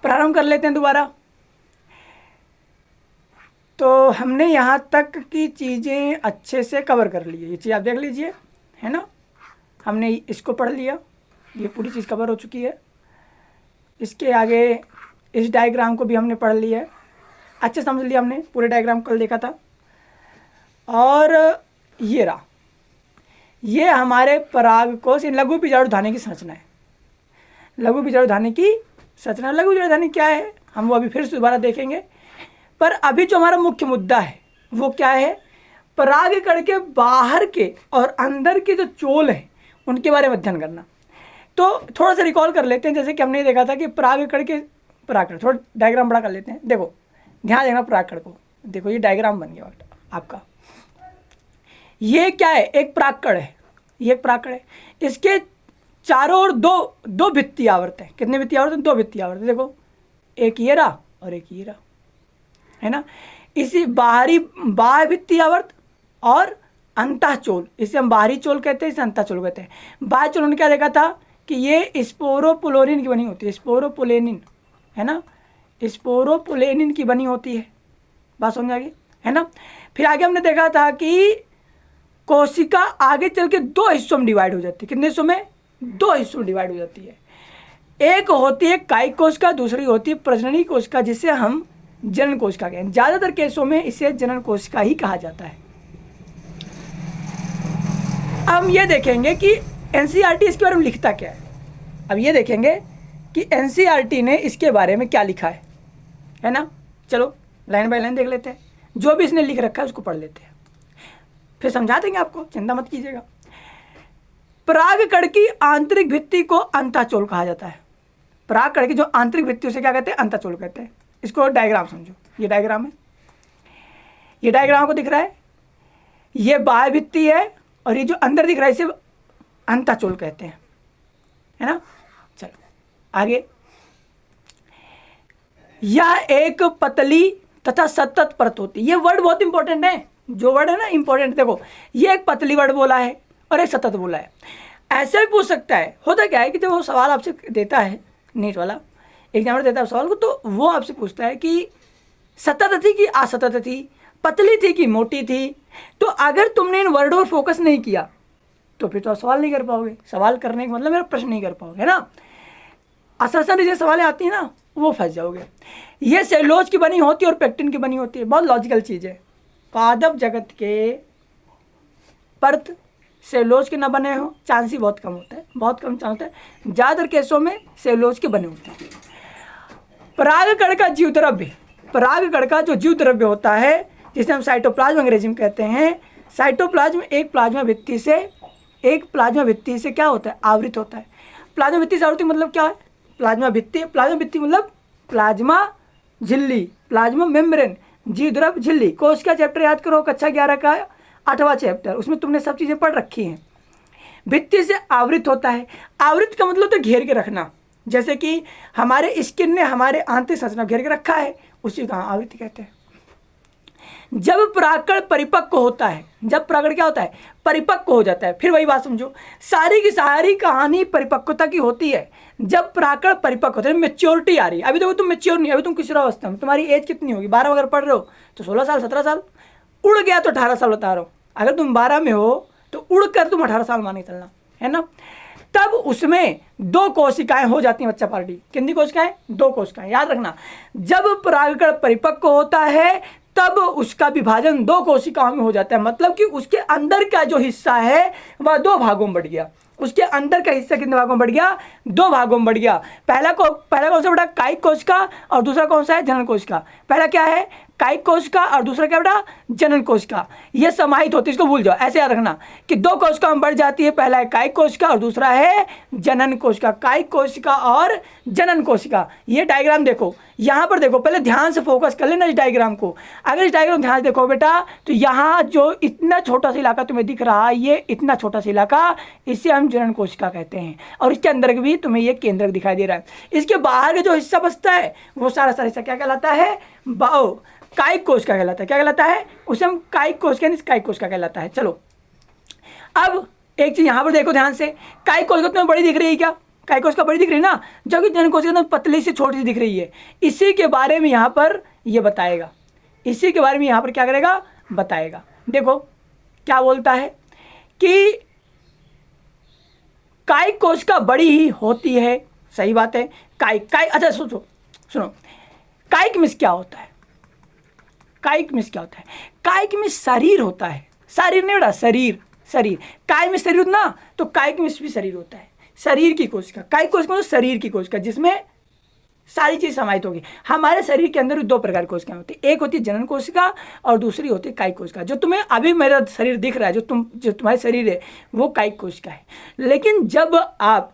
प्रारंभ कर लेते हैं दोबारा। तो हमने यहाँ तक की चीज़ें अच्छे से कवर कर ली है, ये चीज़ आप देख लीजिए, है ना। हमने इसको पढ़ लिया, ये पूरी चीज़ कवर हो चुकी है। इसके आगे इस डायग्राम को भी हमने पढ़ लिया है, अच्छे समझ लिया हमने, पूरे डायग्राम कल देखा था। और ये रहा, ये हमारे परागकोश लघु बीजाणुधानी की संरचना है। लघु बीजाणुधानी की संरचना, लघु बीजाणुधानी क्या है हम वो अभी फिर से दोबारा देखेंगे। पर अभी जो हमारा मुख्य मुद्दा है वो क्या है, परागकण के बाहर के और अंदर के जो चोल हैं उनके बारे में अध्ययन करना। तो थोड़ा सा रिकॉल कर लेते हैं, जैसे कि हमने देखा था कि परागकण थोड़ा डायग्राम बड़ा कर लेते हैं। देखो ध्यान देना परागकण को, देखो ये डायग्राम बन गया आपका। ये क्या है, एक परागकण है, ये एक परागकण है। इसके चारों ओर दो भित्ति आवर्त है। कितने भित्ति आवर्त हैं, 2 भित्ति आवर्त। देखो एक ये रहा और एक ये रहा, है ना। इसी बाह्य भित्ति आवर्त और अंतःचोल, इसे हम बाहरी चोल कहते हैं, इसे अंतःचोल कहते हैं। बाह्य चोल ने क्या देखा था कि ये स्पोरोपुलेनिन की बनी होती है, स्पोरोपुलेनिन, है ना, स्पोरोपुलेनिन की बनी होती है। बात समझ आ गई, है ना। फिर आगे हमने देखा था कि कोशिका आगे चल के 2 हिस्सों में डिवाइड हो जाती है। कितने हिस्सों में, 2 हिस्सों में डिवाइड हो जाती है। एक होती है कायिक कोशिका, दूसरी होती है प्रजननी कोशिका, जिसे हम जनन कोशिका कहते हैं। ज़्यादातर केसों में इसे जनन कोशिका ही कहा जाता है। अब हम ये देखेंगे कि एनसीईआरटी इसके बारे में लिखता क्या है। अब ये देखेंगे कि एनसीईआरटी ने इसके बारे में क्या लिखा है ना। चलो लाइन बाय लाइन देख लेते हैं, जो भी इसने लिख रखा है उसको पढ़ लेते हैं, फिर समझा देंगे आपको, चिंता मत कीजिएगा। परागकण की आंतरिक भित्ति को अंतःचोल कहा जाता है। परागकण की जो आंतरिक भित्ति उसे क्या कहते हैं, अंतःचोल कहते हैं। इसको डायग्राम समझो, ये डायग्राम है, ये डायग्राम को दिख रहा है, ये बाह्य भित्ति है और ये जो अंदर दिख रहा है इसे अंतःचोल कहते हैं, है ना। चलो आगे, यह एक पतली तथा सतत परत होती है। ये वर्ड बहुत इंपॉर्टेंट है, जो वर्ड है ना इंपॉर्टेंट। देखो ये एक पतली वर्ड बोला है और एक सतत बोला है। ऐसे भी पूछ सकता है, होता क्या है कि जब वो सवाल आपसे देता है, नीट वाला एग्जामिनर देता है सवाल को, तो वो आपसे पूछता है कि सतत थी कि असतत थी, पतली थी कि मोटी थी। तो अगर तुमने इन वर्डों पर फोकस नहीं किया तो फिर तो आप सवाल नहीं कर पाओगे। सवाल करने का मतलब मेरा प्रश्न नहीं कर पाओगे, है ना। असरसन जो सवालें आती हैं ना वो फंस जाओगे। ये सेलुलोज की बनी होती है और पेक्टिन की बनी होती है। बहुत लॉजिकल चीज़ है। पादप जगत के परत सेलुलोज के ना बने हो चांस ही बहुत कम होता है, बहुत कम चांस होता है। ज़्यादातर केसों में सेलुलोज के बने होते हैं। परागकण का जीव द्रव्य, परागकण का जो जीव द्रव्य होता है जिसे हम साइटोप्लाज्म अंग्रेजी में कहते हैं। साइटोप्लाज्म एक प्लाज्मा भित्ति से क्या होता है, आवृत होता है। प्लाज्मा भित्ति से आवृत मतलब क्या है, प्लाज्मा भित्ति मतलब प्लाज्मा झिल्ली, प्लाज्मा मेम्ब्रेन, जीव द्रव्य झिल्ली। कोश का चैप्टर याद करो, कक्षा 11 का 8वां चैप्टर, उसमें तुमने सब चीज़ें पढ़ रखी हैं। भित्ति से आवृत होता है। आवृत का मतलब तो घेर के रखना, जैसे कि हमारे स्किन ने हमारे आंतरिक संरचना घेर के रखा है, उसी का आवृत्ति कहते हैं। जब परागकण परिपक्व होता है, जब परागकण क्या होता है, परिपक्व हो जाता है। फिर वही बात समझो, सारी की सारी कहानी परिपक्वता की होती है। जब परागकण परिपक्व होता है, मेच्योरिटी आ रही है। अभी देखो तुम मेच्योर नहीं, अभी तुम किशोरावस्था में, तुम्हारी एज कितनी होगी, 12 अगर पढ़ रहे हो तो 16 साल 17 साल, उड़ गया तो 18 साल बता रहा हूँ। अगर तुम 12 में हो तो उड़ कर तुम 18 साल माने चलना, है ना। तब उसमें 2 कोशिकाएं हो जाती हैं बच्चा पार्टी। कितनी कोशिकाएं, 2 कोशिकाएं, याद रखना। जब परागकण परिपक्व होता है तब उसका विभाजन 2 कोशिकाओं में हो जाता है। मतलब कि उसके अंदर का जो हिस्सा है वह 2 भागों में बढ़ गया। उसके अंदर का हिस्सा कितने भागों में बढ़ गया, 2 भागों में बढ़ गया। पहला कौन सा बेटा, कायिक कोशिका, और दूसरा कौन सा है, जनन कोशिका। पहला क्या है, कायिक कोशिका, और दूसरा क्या बेटा, जनन कोशिका। ये समाहित होती है, इसको भूल जाओ, ऐसे याद रखना कि 2 कोशिका में बढ़ जाती है। पहला है कायिक कोशिका और दूसरा है जनन कोशिका। कायिक कोशिका और जनन कोशिका। ये डायग्राम देखो, यहाँ पर देखो, पहले ध्यान से फोकस कर लेना इस डायग्राम को। अगर इस डायग्राम ध्यान से देखो बेटा, तो यहाँ जो इतना छोटा सा इलाका तुम्हें दिख रहा है, ये इतना छोटा सा इलाका, इसे हम जनन कोशिका कहते हैं। और इसके अंदर भी तुम्हें ये केंद्रक दिखाई दे रहा है। इसके बाहर का जो हिस्सा बचता है वो सारा हिस्सा क्या कहलाता है, कायिक कोशिका कहलाता है। क्या कहलाता है, उसे हम कायिक कोशिका कहलाता है। चलो अब एक चीज यहाँ पर देखो ध्यान से, कायिक कोशिका तुम्हें बड़ी दिख रही है क्या, काय कोशिका बड़ी दिख रही है ना, जबकि जनन कोशिका एकदम पतली सी छोटी सी दिख रही है। इसी के बारे में यहाँ पर ये बताएगा, इसी के बारे में यहाँ पर क्या करेगा, बताएगा। देखो क्या बोलता है कि कायिक कोशिका बड़ी ही होती है, सही बात है। कायिक, अच्छा सुनो, कायिक में क्या होता है, कायिक में क्या होता है, कायिक में शरीर होता है, शरीर नहीं बेटा, शरीर, काय में शरीर होता ना, तो कायिक में भी शरीर होता है, शरीर की कोशिका। कायिक कोशिका मतलब शरीर की कोशिका, जिसमें सारी चीज समाहित होगी। हमारे शरीर के अंदर दो प्रकार की कोशिकाएं होती है, एक होती है जनन कोशिका और दूसरी होती है कायिक कोशिका। जो तुम्हें अभी मेरा शरीर दिख रहा है, जो तुम्हारे शरीर है, वो कायिक कोशिका है। लेकिन जब आप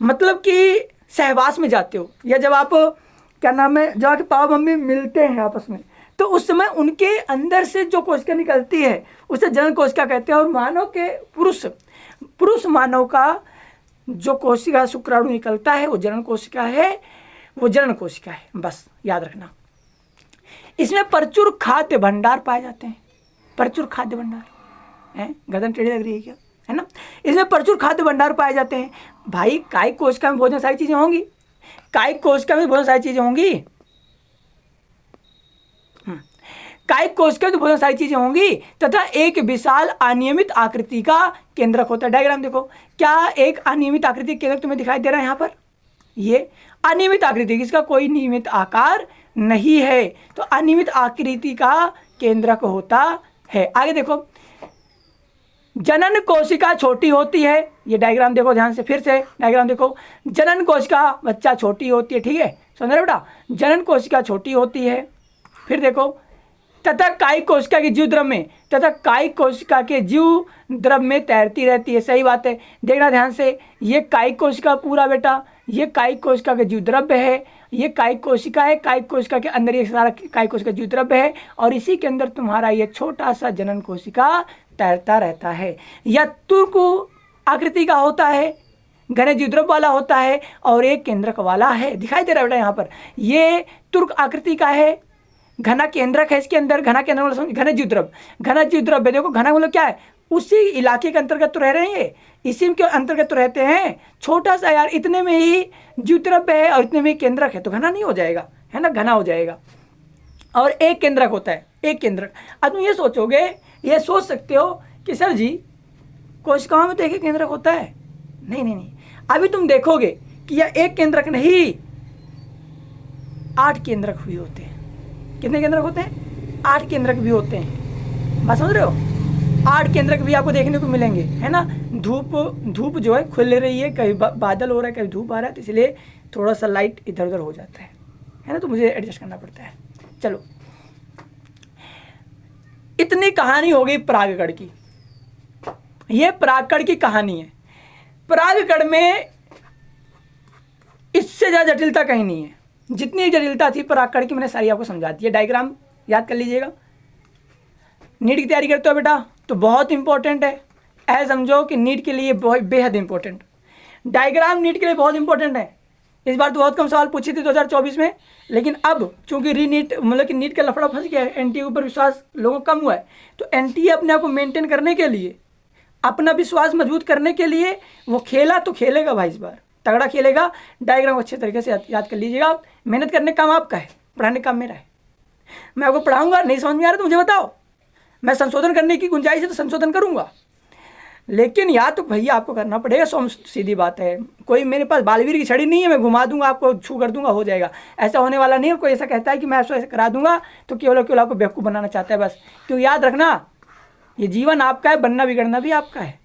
मतलब कि सहवास में जाते हो, या जब आप क्या नाम है, जब आपके पापा मम्मी मिलते हैं आपस में, तो उस समय उनके अंदर से जो कोशिका निकलती है उसे जनन कोशिका कहते हैं। और मानव के पुरुष मानव का जो कोशिका शुक्राणु निकलता है वो जनन कोशिका है, वो जनन कोशिका है, बस याद रखना। इसमें प्रचुर खाद्य भंडार पाए जाते हैं, प्रचुर खाद्य भंडार है, गर्दन टेढ़ी लग रही है क्या, है ना। इसमें प्रचुर खाद्य भंडार पाए जाते हैं। भाई कायिक कोशिका में भोजन सारी चीजें होंगी, कायिक कोशिका में भोजन सारी चीजें होंगी, कायिक कोशिका में भोजन सारी चीजें होंगी, तथा एक विशाल अनियमित आकृति का केंद्रक होता है। डायग्राम देखो, क्या एक अनियमित आकृति केंद्रक तुम्हें दिखाई दे रहा है यहाँ पर, ये अनियमित आकृति, इसका कोई नियमित आकार नहीं है, तो अनियमित आकृति का केंद्रक होता है। आगे देखो, जनन कोशिका छोटी होती है, ये डायग्राम देखो ध्यान से, फिर से डायग्राम देखो। जनन कोशिका बच्चा छोटी होती है, ठीक है, समझ रहे बेटा, जनन कोशिका छोटी होती है। फिर देखो, तथा कायिक कोशिका के जीव द्रव में, तथा कायिक कोशिका के जीव द्रव में तैरती रहती है, सही बात है। देखना ध्यान से, ये कायिक कोशिका पूरा बेटा, ये कायिक कोशिका के जीव द्रव्य है, ये कायिक कोशिका है, कायिक कोशिका के अंदर ये सारा कायिक कोशिका जीव द्रव्य है, और इसी के अंदर तुम्हारा ये छोटा सा जनन कोशिका तैरता रहता है। या तुर्क आकृति का होता है, घने जीव द्रव्य वाला होता है, और एक केंद्रक वाला है, दिखाई दे रहा है बेटा यहाँ पर, ये तुर्क आकृति का है, घना केंद्रक है, इसके अंदर घना केंद्रक वाला, घने जीव द्रव्य, देखो घना मतलब क्या है, उसी इलाके के अंतर्गत तो रह रहे हैं, ये इसी के अंतर्गत तो रहते हैं, छोटा सा यार, इतने में ही जीव द्रव्य है और इतने में ही केंद्रक है, तो घना नहीं हो जाएगा, है ना, घना हो जाएगा। और एक केंद्रक होता है, एक केंद्रक। अब तुम ये सोचोगे, ये सोच सकते हो कि सर जी कोशिकाओं में तो एक केंद्रक होता है, नहीं, अभी तुम देखोगे कि यह एक केंद्रक नहीं, 8 केंद्रक भी होते हैं। कितने केंद्रक होते हैं, 8 केंद्रक भी होते हैं, बात समझ रहे हो, 8 केंद्रक भी आपको देखने को मिलेंगे, है ना। धूप जो है खुल रही है, कभी बादल हो रहा है, कभी धूप आ रहा है, तो इसलिए थोड़ा सा लाइट इधर उधर हो जाता है ना, तो मुझे एडजस्ट करना पड़ता है। चलो, इतनी कहानी हो गई परागकण की, ये परागकण की कहानी है। परागकण में इससे ज़्यादा जटिलता कहीं नहीं है, जितनी जटिलता थी परागकण की मैंने सारी आपको समझा दी है। डायग्राम याद कर लीजिएगा। नीट की तैयारी करते हो बेटा तो बहुत इंपॉर्टेंट है, ऐसे समझो कि नीट के लिए बहुत बेहद इंपॉर्टेंट, डायग्राम नीट के लिए बहुत इंपॉर्टेंट है। इस बार तो बहुत कम सवाल पूछे थे 2024 में, लेकिन अब चूंकि रीनीट मतलब कि नीट का लफड़ा फंस गया है, एनटीए के ऊपर विश्वास लोगों का कम हुआ है, तो एनटीए अपने आप को मेंटेन करने के लिए, अपना विश्वास मजबूत करने के लिए वो खेला तो खेलेगा भाई, इस बार तगड़ा खेलेगा। डायग्राम अच्छे तरीके से याद कर लीजिएगा। मेहनत करने का काम आपका है, पढ़ाने का काम मेरा है। मैं आपको पढ़ाऊंगा, नहीं समझ में आ रहा तो मुझे बताओ, मैं संशोधन करने की गुंजाइश है तो संशोधन करूंगा, लेकिन या तो भैया आपको करना पड़ेगा। सीधी बात है, कोई मेरे पास बालवीर की छड़ी नहीं है, मैं घुमा दूंगा आपको, छू कर दूंगा, हो जाएगा, ऐसा होने वाला नहीं है। कोई ऐसा कहता है कि मैं ऐसा करा दूंगा तो केवल आपको बेवकूफ़ बनाना चाहता है बस। क्यों, याद रखना, ये जीवन आपका है, बनना बिगड़ना भी आपका है,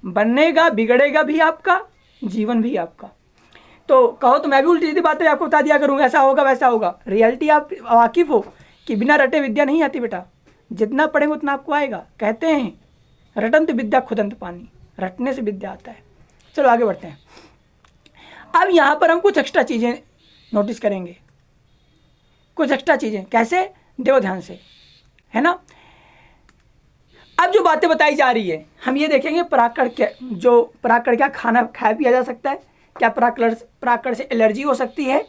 बननेगा बिगड़ेगा भी आपका, जीवन भी आपका। तो कहो तो मैं भी उल्टी सीधी बातें आपको बता दिया करूँगा, ऐसा होगा वैसा होगा। रियलिटी आप वाकिफ़ हो कि बिना रटे विद्या नहीं आती बेटा, जितना पढ़ेंगे उतना आपको आएगा। कहते हैं रटंत विद्या खुदंत पानी, रटने से विद्या आता है। चलो आगे बढ़ते हैं। अब यहाँ पर हम कुछ एक्स्ट्रा चीज़ें नोटिस करेंगे, कुछ एक्स्ट्रा चीज़ें। कैसे, देखो ध्यान से, है ना। अब जो बातें बताई जा रही है हम ये देखेंगे परागकण क्या खाना खाया पिया जा सकता है, क्या परागकण से एलर्जी हो सकती है,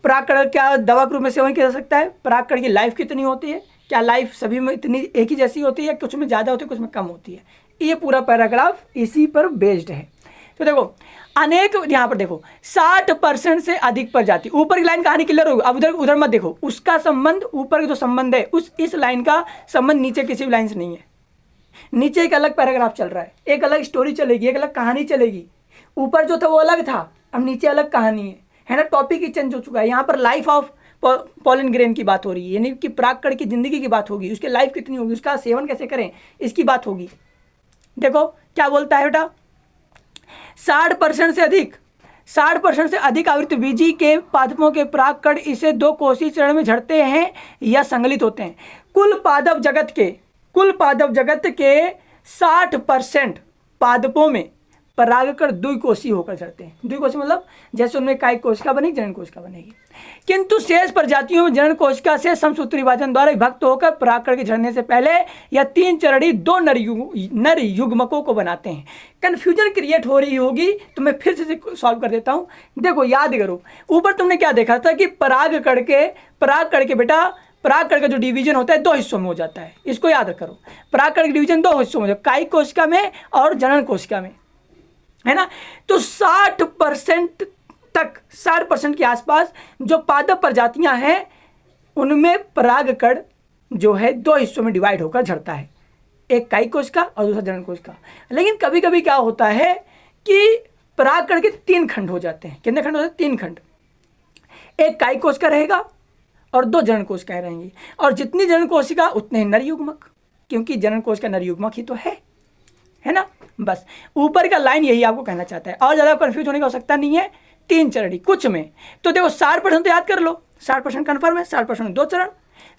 परागकण क्या दवा के रूप में सेवन किया जा सकता है, परागकण की लाइफ कितनी होती है, क्या लाइफ सभी में इतनी एक ही जैसी होती है, कुछ में ज़्यादा होती है कुछ में कम होती है। ये पूरा पैराग्राफ इसी पर बेस्ड है। तो देखो अनेक, यहाँ पर देखो 60% से अधिक प्रजाति, ऊपर की लाइन कहानी क्लियर होगी। अब उधर उधर मत देखो, उसका संबंध ऊपर का जो संबंध है उस इस लाइन का संबंध नीचे किसी भी लाइन से नहीं है। नीचे एक अलग पैराग्राफ चल रहा है, एक अलग स्टोरी चलेगी, एक अलग कहानी चलेगी। ऊपर जो था वो अलग था, अब नीचे अलग कहानी है ना। टॉपिक ही चेंज हो चुका है। यहाँ पर लाइफ ऑफ पॉलन ग्रेन की बात हो रही है, यानी कि परागकण की जिंदगी की बात होगी, उसकी लाइफ कितनी होगी, उसका सेवन कैसे करें, इसकी बात होगी। देखो क्या बोलता है बेटा, 60% से अधिक, 60% से अधिक आवृतबीजी के पादपों के परागकण इसे 2 कोशीय चरण में झड़ते हैं या संगलित होते हैं। कुल पादप जगत के 60% पादपों में परागकण द्विकोशीय होकर झड़ते हैं। द्विकोशीय मतलब जैसे उनमें कायिक कोशिका बनेगी, जनन कोशिका बनेगी। किंतु शेष प्रजातियों में जनन कोशिका से समसूत्री विभाजन द्वारा विभक्त होकर परागकण के झड़ने से पहले या 3 चरणीय 2 नर युग्मकों को बनाते हैं। कन्फ्यूजन क्रिएट हो रही होगी तो मैं फिर से सॉल्व कर देता हूँ। देखो याद करो, ऊपर तुमने क्या देखा था कि परागकण के बेटा परागकण का जो डिवीजन होता है 2 हिस्सों में हो जाता है। इसको याद करो, परागकण का डिवीजन 2 हिस्सों में हो जाता है, कायिक कोशिका में और जनन कोशिका में, है ना। तो 60% तक, 60% के आसपास जो पादप प्रजातियां हैं उनमें परागकण जो है 2 हिस्सों में डिवाइड होकर झड़ता है, एक कायिक कोशिका और दूसरा जनन कोशिका। लेकिन कभी कभी क्या होता है कि परागकण के 3 खंड हो जाते हैं। कितने खंड होते हैं? 3 खंड। एक कायिक कोशिका रहेगा और 2 जनन कोशिकाएं रहेंगी, और जितनी जनन कोशिका उतने ही नर युग्मक, क्योंकि जनन कोशिका नर युग्मक ही तो है ना। बस ऊपर का लाइन यही आपको कहना चाहता है, और ज़्यादा कंफ्यूज होने की आवश्यकता नहीं है। 3 चरण कुछ में तो देखो 60% तो याद कर लो, 60% कन्फर्म है, 60% 2 चरण,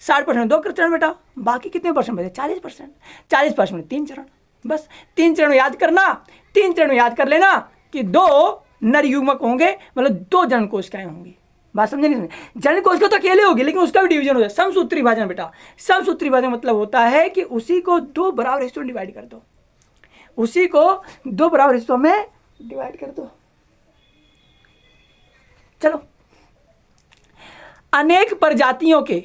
60% 2 चरण बेटा, बाकी कितने परसेंट बचे? 40%, 40% में 3 चरण। बस 3 चरण याद करना, 3 चरण याद कर लेना कि 2 नर युग्मक होंगे, मतलब 2 जनन कोशिकाएं होंगी। बात समझे नहीं? समझे? जनन कोशिका तो अकेले होगी, लेकिन उसका भी डिवीजन हो जाए, समसूत्री विभाजन बेटा। समसूत्री विभाजन मतलब होता है कि उसी को 2 बराबर हिस्सों में डिवाइड कर दो, उसी को 2 बराबर हिस्सों में डिवाइड कर दो। चलो, अनेक प्रजातियों के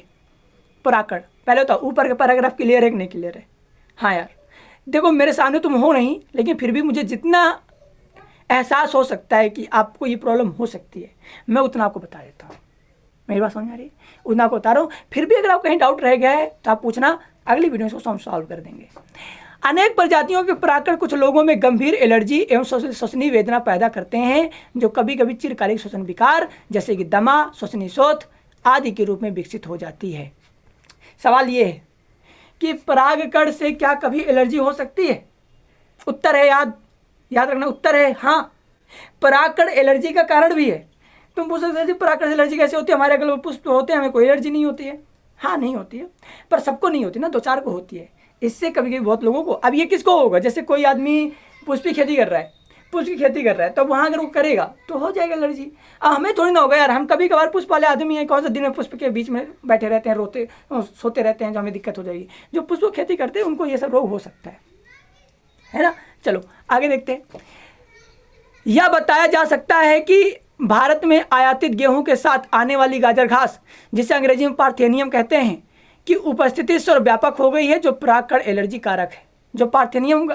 परागकण, पहले तो ऊपर का पैराग्राफ क्लियर है कि नहीं क्लियर है? हाँ यार, देखो मेरे सामने तुम हो नहीं, लेकिन फिर भी मुझे जितना एहसास हो सकता है कि आपको ये प्रॉब्लम हो सकती है, मैं उतना आपको बता देता हूँ। मेरी बात समझ आ रही है? उतना आपको बता रहा हूँ। फिर भी अगर आप कहीं डाउट रह गया है तो आप पूछना, अगली वीडियो में हम सॉल्व कर देंगे। अनेक प्रजातियों के परागकण कुछ लोगों में गंभीर एलर्जी एवं श्वसनीय वेदना पैदा करते हैं, जो कभी कभी चिरकालिक श्वसन विकार जैसे कि दमा, श्वसनीय शोथ आदि के रूप में विकसित हो जाती है। सवाल ये है कि परागकण से क्या कभी एलर्जी हो सकती है? उत्तर है, याद रखना, उत्तर है हाँ। परागकण एलर्जी का कारण भी है। तुम पूछ सकते हो परागकण से एलर्जी कैसे होती है? हमारे अगल पुष्प होते हैं, हमें कोई एलर्जी नहीं होती है। हाँ नहीं होती है, पर सबको नहीं होती ना, 2-4 को होती है। इससे कभी कभी बहुत लोगों को, अब ये किसको होगा? जैसे कोई आदमी पुष्प की खेती कर रहा है, तो वहाँ अगर वो करेगा तो हो जाएगा एलर्जी। अब हमें थोड़ी ना होगा यार, हम कभी कभार पुष्प वाले आदमी हैं, कौन सा दिन में पुष्प के बीच में बैठे रहते हैं, रोते सोते रहते हैं, जो हमें दिक्कत हो जाएगी। जो पुष्प खेती करते हैं उनको ये सब रोग हो सकता है ना। चलो आगे देखते हैं। यह बताया जा सकता है कि भारत में आयातित गेहूं के साथ आने वाली गाजर घास, जिसे अंग्रेजी में पार्थेनियम कहते हैं, की उपस्थिति सर्वव्यापक हो गई है, जो परागकण एलर्जी कारक है। जो पार्थेनियम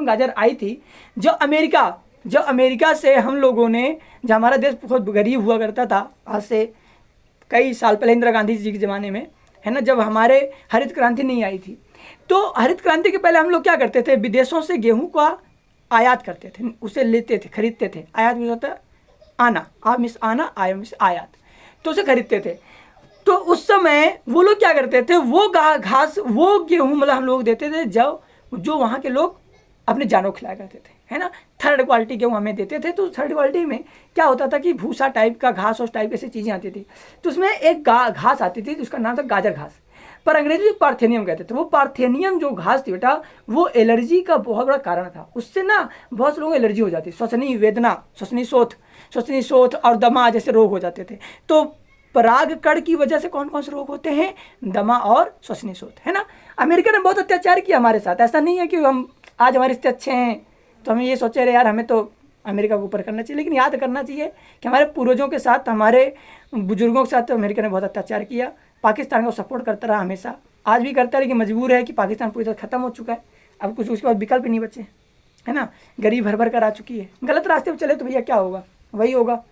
गाजर आई थी, जो अमेरिका से हम लोगों ने, जो हमारा देश बहुत गरीब हुआ करता था आज से कई साल पहले, इंदिरा गांधी जी के ज़माने में, है ना, जब हमारे हरित क्रांति नहीं आई थी, तो हरित क्रांति के पहले हम लोग क्या करते थे? विदेशों से गेहूं का आयात करते थे, उसे लेते थे, खरीदते थे। आयात में होता है आना, आ मिस आना, आया मिस आयात, तो उसे खरीदते थे। तो उस समय वो लोग क्या करते थे? वो घास, वो गेहूं मतलब हम लोग देते थे, जो वहाँ के लोग अपने जानों को खिलाया करते थे, है ना। 3rd क्वालिटी गेहूँ हमें देते थे। तो 3rd क्वालिटी में क्या होता था कि भूसा टाइप का घास और टाइप ऐसी चीज़ें आती थी। तो उसमें एक घास आती थी जिसका नाम था गाजर घास, पर अंग्रेजी में पार्थेनियम कहते थे। वो पार्थेनियम जो घास थी बेटा, वो एलर्जी का बहुत बड़ा कारण था। उससे ना बहुत से लोगों को एलर्जी हो जाती, श्वसनीय वेदना, श्वसनीय शोथ और दमा जैसे रोग हो जाते थे। तो परागकण की वजह से कौन कौन से रोग होते हैं? दमा और श्वसनीय शोथ, है ना। अमेरिका ने बहुत अत्याचार किया हमारे साथ। ऐसा नहीं है कि हम आज हमारे रिश्ते अच्छे हैं तो हमें ये सोचे रहे यार हमें तो अमेरिका को ऊपर करना चाहिए, लेकिन याद करना चाहिए कि हमारे पूर्वजों के साथ, हमारे बुजुर्गों के साथ तो अमेरिका ने बहुत अत्याचार किया। पाकिस्तान को सपोर्ट करता रहा हमेशा, आज भी करता है, लेकिन मजबूर है कि पाकिस्तान पूरी तरह खत्म हो चुका है, अब कुछ उसके बाद विकल्प नहीं बचे, है ना, गरीब भर भर कर आ चुकी है। गलत रास्ते पर चले तो भैया क्या होगा, वही होगा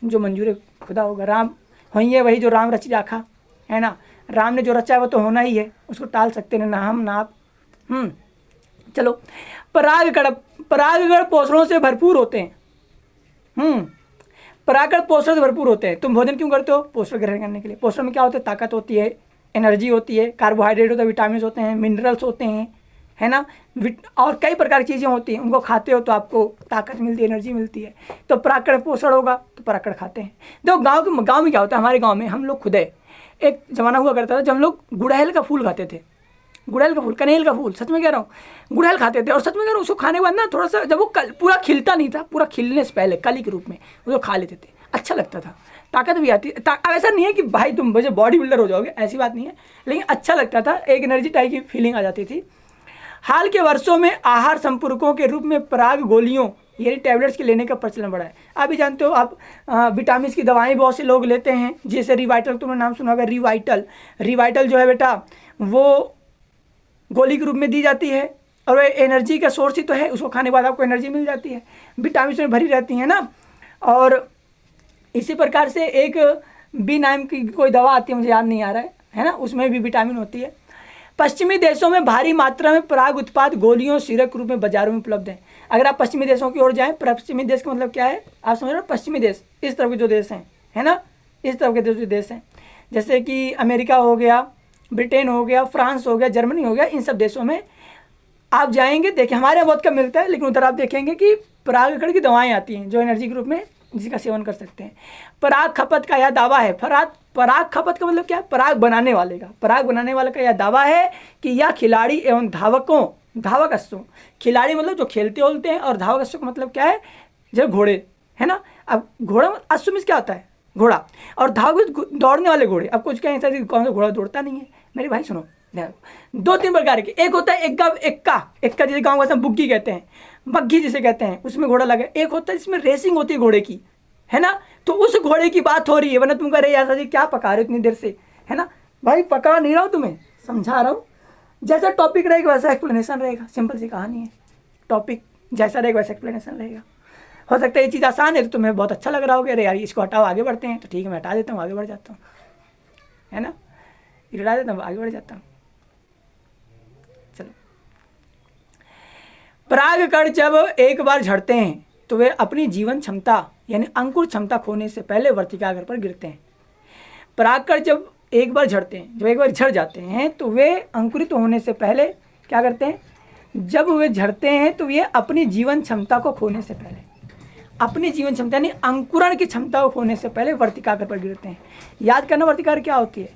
जो मंजूर खुदा होगा। राम वही है, वही जो राम रच राखा, है ना, राम ने जो रचा है वो तो होना ही है, उसको टाल सकते हैं ना हम ना आप। चलो, परागकण पोषणों से भरपूर होते हैं। परागकण पोषण से भरपूर होते हैं। तुम भोजन क्यों करते हो? पोषण ग्रहण करने के लिए। पोषण में क्या होता है? ताकत होती है, एनर्जी होती है, कार्बोहाइड्रेट होता है, विटामिन होते हैं, मिनरल्स होते हैं, है ना, और कई प्रकार की चीज़ें होती हैं। उनको खाते हो तो आपको ताकत मिलती है, एनर्जी मिलती है। तो परागकण पोषण होगा तो परागकण खाते हैं। देखो गाँव में क्या होता है, हमारे गाँव में हम लोग खुद है, एक ज़माना हुआ करता था जब हम लोग गुड़हल का फूल खाते थे, गुड़हल का फूल, कनेल का फूल, सच में कह रहा हूँ, गुड़हल खाते थे। और सच में कह रहा हूँ, उसको खाने के बाद ना थोड़ा सा जब वो पूरा खिलता नहीं था, पूरा खिलने से पहले कली के रूप में उसको खा लेते थे, अच्छा लगता था, ताकत भी आती। अब ऐसा नहीं है कि भाई तुम मुझे बॉडी बिल्डर हो जाओगे, ऐसी बात नहीं है, लेकिन अच्छा लगता था, एक एनर्जी टाइप की फीलिंग आ जाती थी। हाल के वर्षों में आहार संपूरकों के रूप में पराग गोलियों यानी टैबलेट्स के लेने का प्रचलन बढ़ा है। आप भी जानते हो, आप विटामिन की दवाएं बहुत से लोग लेते हैं, जैसे रिवाइटल, तुमने नाम सुना होगा, रिवाइटल जो है बेटा वो गोली के रूप में दी जाती है, और वो एनर्जी का सोर्स ही तो है, उसको खाने के बाद आपको एनर्जी मिल जाती है, विटामिन में भरी रहती है ना। और इसी प्रकार से एक बी नाम की कोई दवा आती है, मुझे याद नहीं आ रहा है ना, उसमें भी विटामिन होती है। पश्चिमी देशों में भारी मात्रा में पराग उत्पाद गोलियों सिरप के रूप में बाजारों में उपलब्ध है। अगर आप पश्चिमी देशों की ओर जाएं, पश्चिमी देश का मतलब क्या है आप समझ रहे हो? पश्चिमी देश इस तरफ के जो देश हैं, है ना, इस तरफ के जो देश हैं, जैसे कि अमेरिका हो गया, ब्रिटेन हो गया, फ्रांस हो गया, जर्मनी हो गया, इन सब देशों में आप जाएंगे, देखिए हमारे यहाँ बहुत कम मिलता है, लेकिन उधर आप देखेंगे कि परागकण की दवाएँ आती हैं जो एनर्जी के रूप में जिसका सेवन कर सकते हैं। पराग खपत का यह दावा है, पराग खपत का मतलब क्या है? पराग बनाने वाले का, पराग बनाने वाले का यह दावा है कि यह खिलाड़ी एवं धावक अश्वों, खिलाड़ी मतलब जो खेलते होलते हैं, और धावक अश्व का मतलब क्या है? जो घोड़े, है ना। अब घोड़ा अश्व में क्या होता है? घोड़ा। और धावक दौड़ने वाले घोड़े। अब कुछ क्या ऐसा कौन सा घोड़ा दौड़ता नहीं है मेरे भाई, सुनो, दो तीन प्रकार के, एक होता है एक्का जिसे गाँव का बुग्गी कहते हैं, बग्घी जिसे कहते हैं, उसमें घोड़ा लगा। एक होता है जिसमें रेसिंग होती है घोड़े की, है ना, तो उस घोड़े की बात हो रही है। वरना तुम कह रहे यार जी क्या पका रहे हो इतनी देर से, है ना भाई, पका नहीं रहा हूँ, तुम्हें समझा रहा हूँ। जैसा टॉपिक रहेगा वैसा एक्सप्लेनेशन रहेगा, सिंपल सी कहानी है। टॉपिक जैसा रहेगा वैसा एक्सप्लेनेशन रहेगा। हो सकता है ये चीज़ आसान है तो तुम्हें बहुत अच्छा लग रहा होगा, अरे यार इसको हटाओ आगे बढ़ते हैं, तो ठीक है मैं हटा देता हूँ, आगे बढ़ जाता हूँ, है ना, हटा देता हूँ, आगे बढ़ जाता हूँ। चलो, परागकण जब एक बार झड़ते हैं तो वे अपनी जीवन क्षमता यानी अंकुर क्षमता खोने से पहले वर्तिकाग्र पर गिरते हैं। परागकण जब एक बार झड़ते हैं, जब एक बार झड़ जाते हैं तो वे अंकुरित होने से पहले क्या करते हैं? जब वे झड़ते हैं तो ये अपनी जीवन क्षमता को खोने से पहले, अपनी जीवन क्षमता यानी अंकुरण की क्षमता को खोने से पहले वर्तिकाग्र पर गिरते हैं। याद करना वर्तिकाग्र क्या होती है?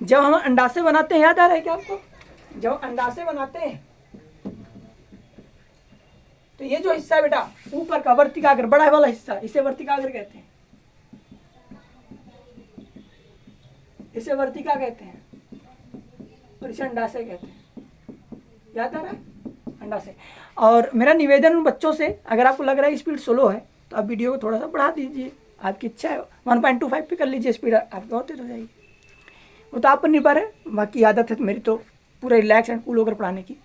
जब हम अंडाशय बनाते हैं, याद आ रहा है क्या आपको? जब अंडाशय बनाते हैं तो ये जो हिस्सा है बेटा ऊपर का वर्तिकाग्र, बड़ा वाला हिस्सा, इसे वर्तिकाग्र कहते हैं, इसे वर्तिका कहते हैं, और इसे अंडाशय कहते हैं। याद आ रहा है? अंडाशय। और मेरा निवेदन उन बच्चों से, अगर आपको लग रहा है स्पीड स्लो है तो आप वीडियो को थोड़ा सा बढ़ा दीजिए, आपकी इच्छा है 1.25 पे कर लीजिए स्पीड, आपकी और तेज हो जाएगी। वो तो आप पर निर्भर है, बाकी आदत है तो मेरी तो पूरे रिलैक्स एंड कूल होकर पढ़ाने की।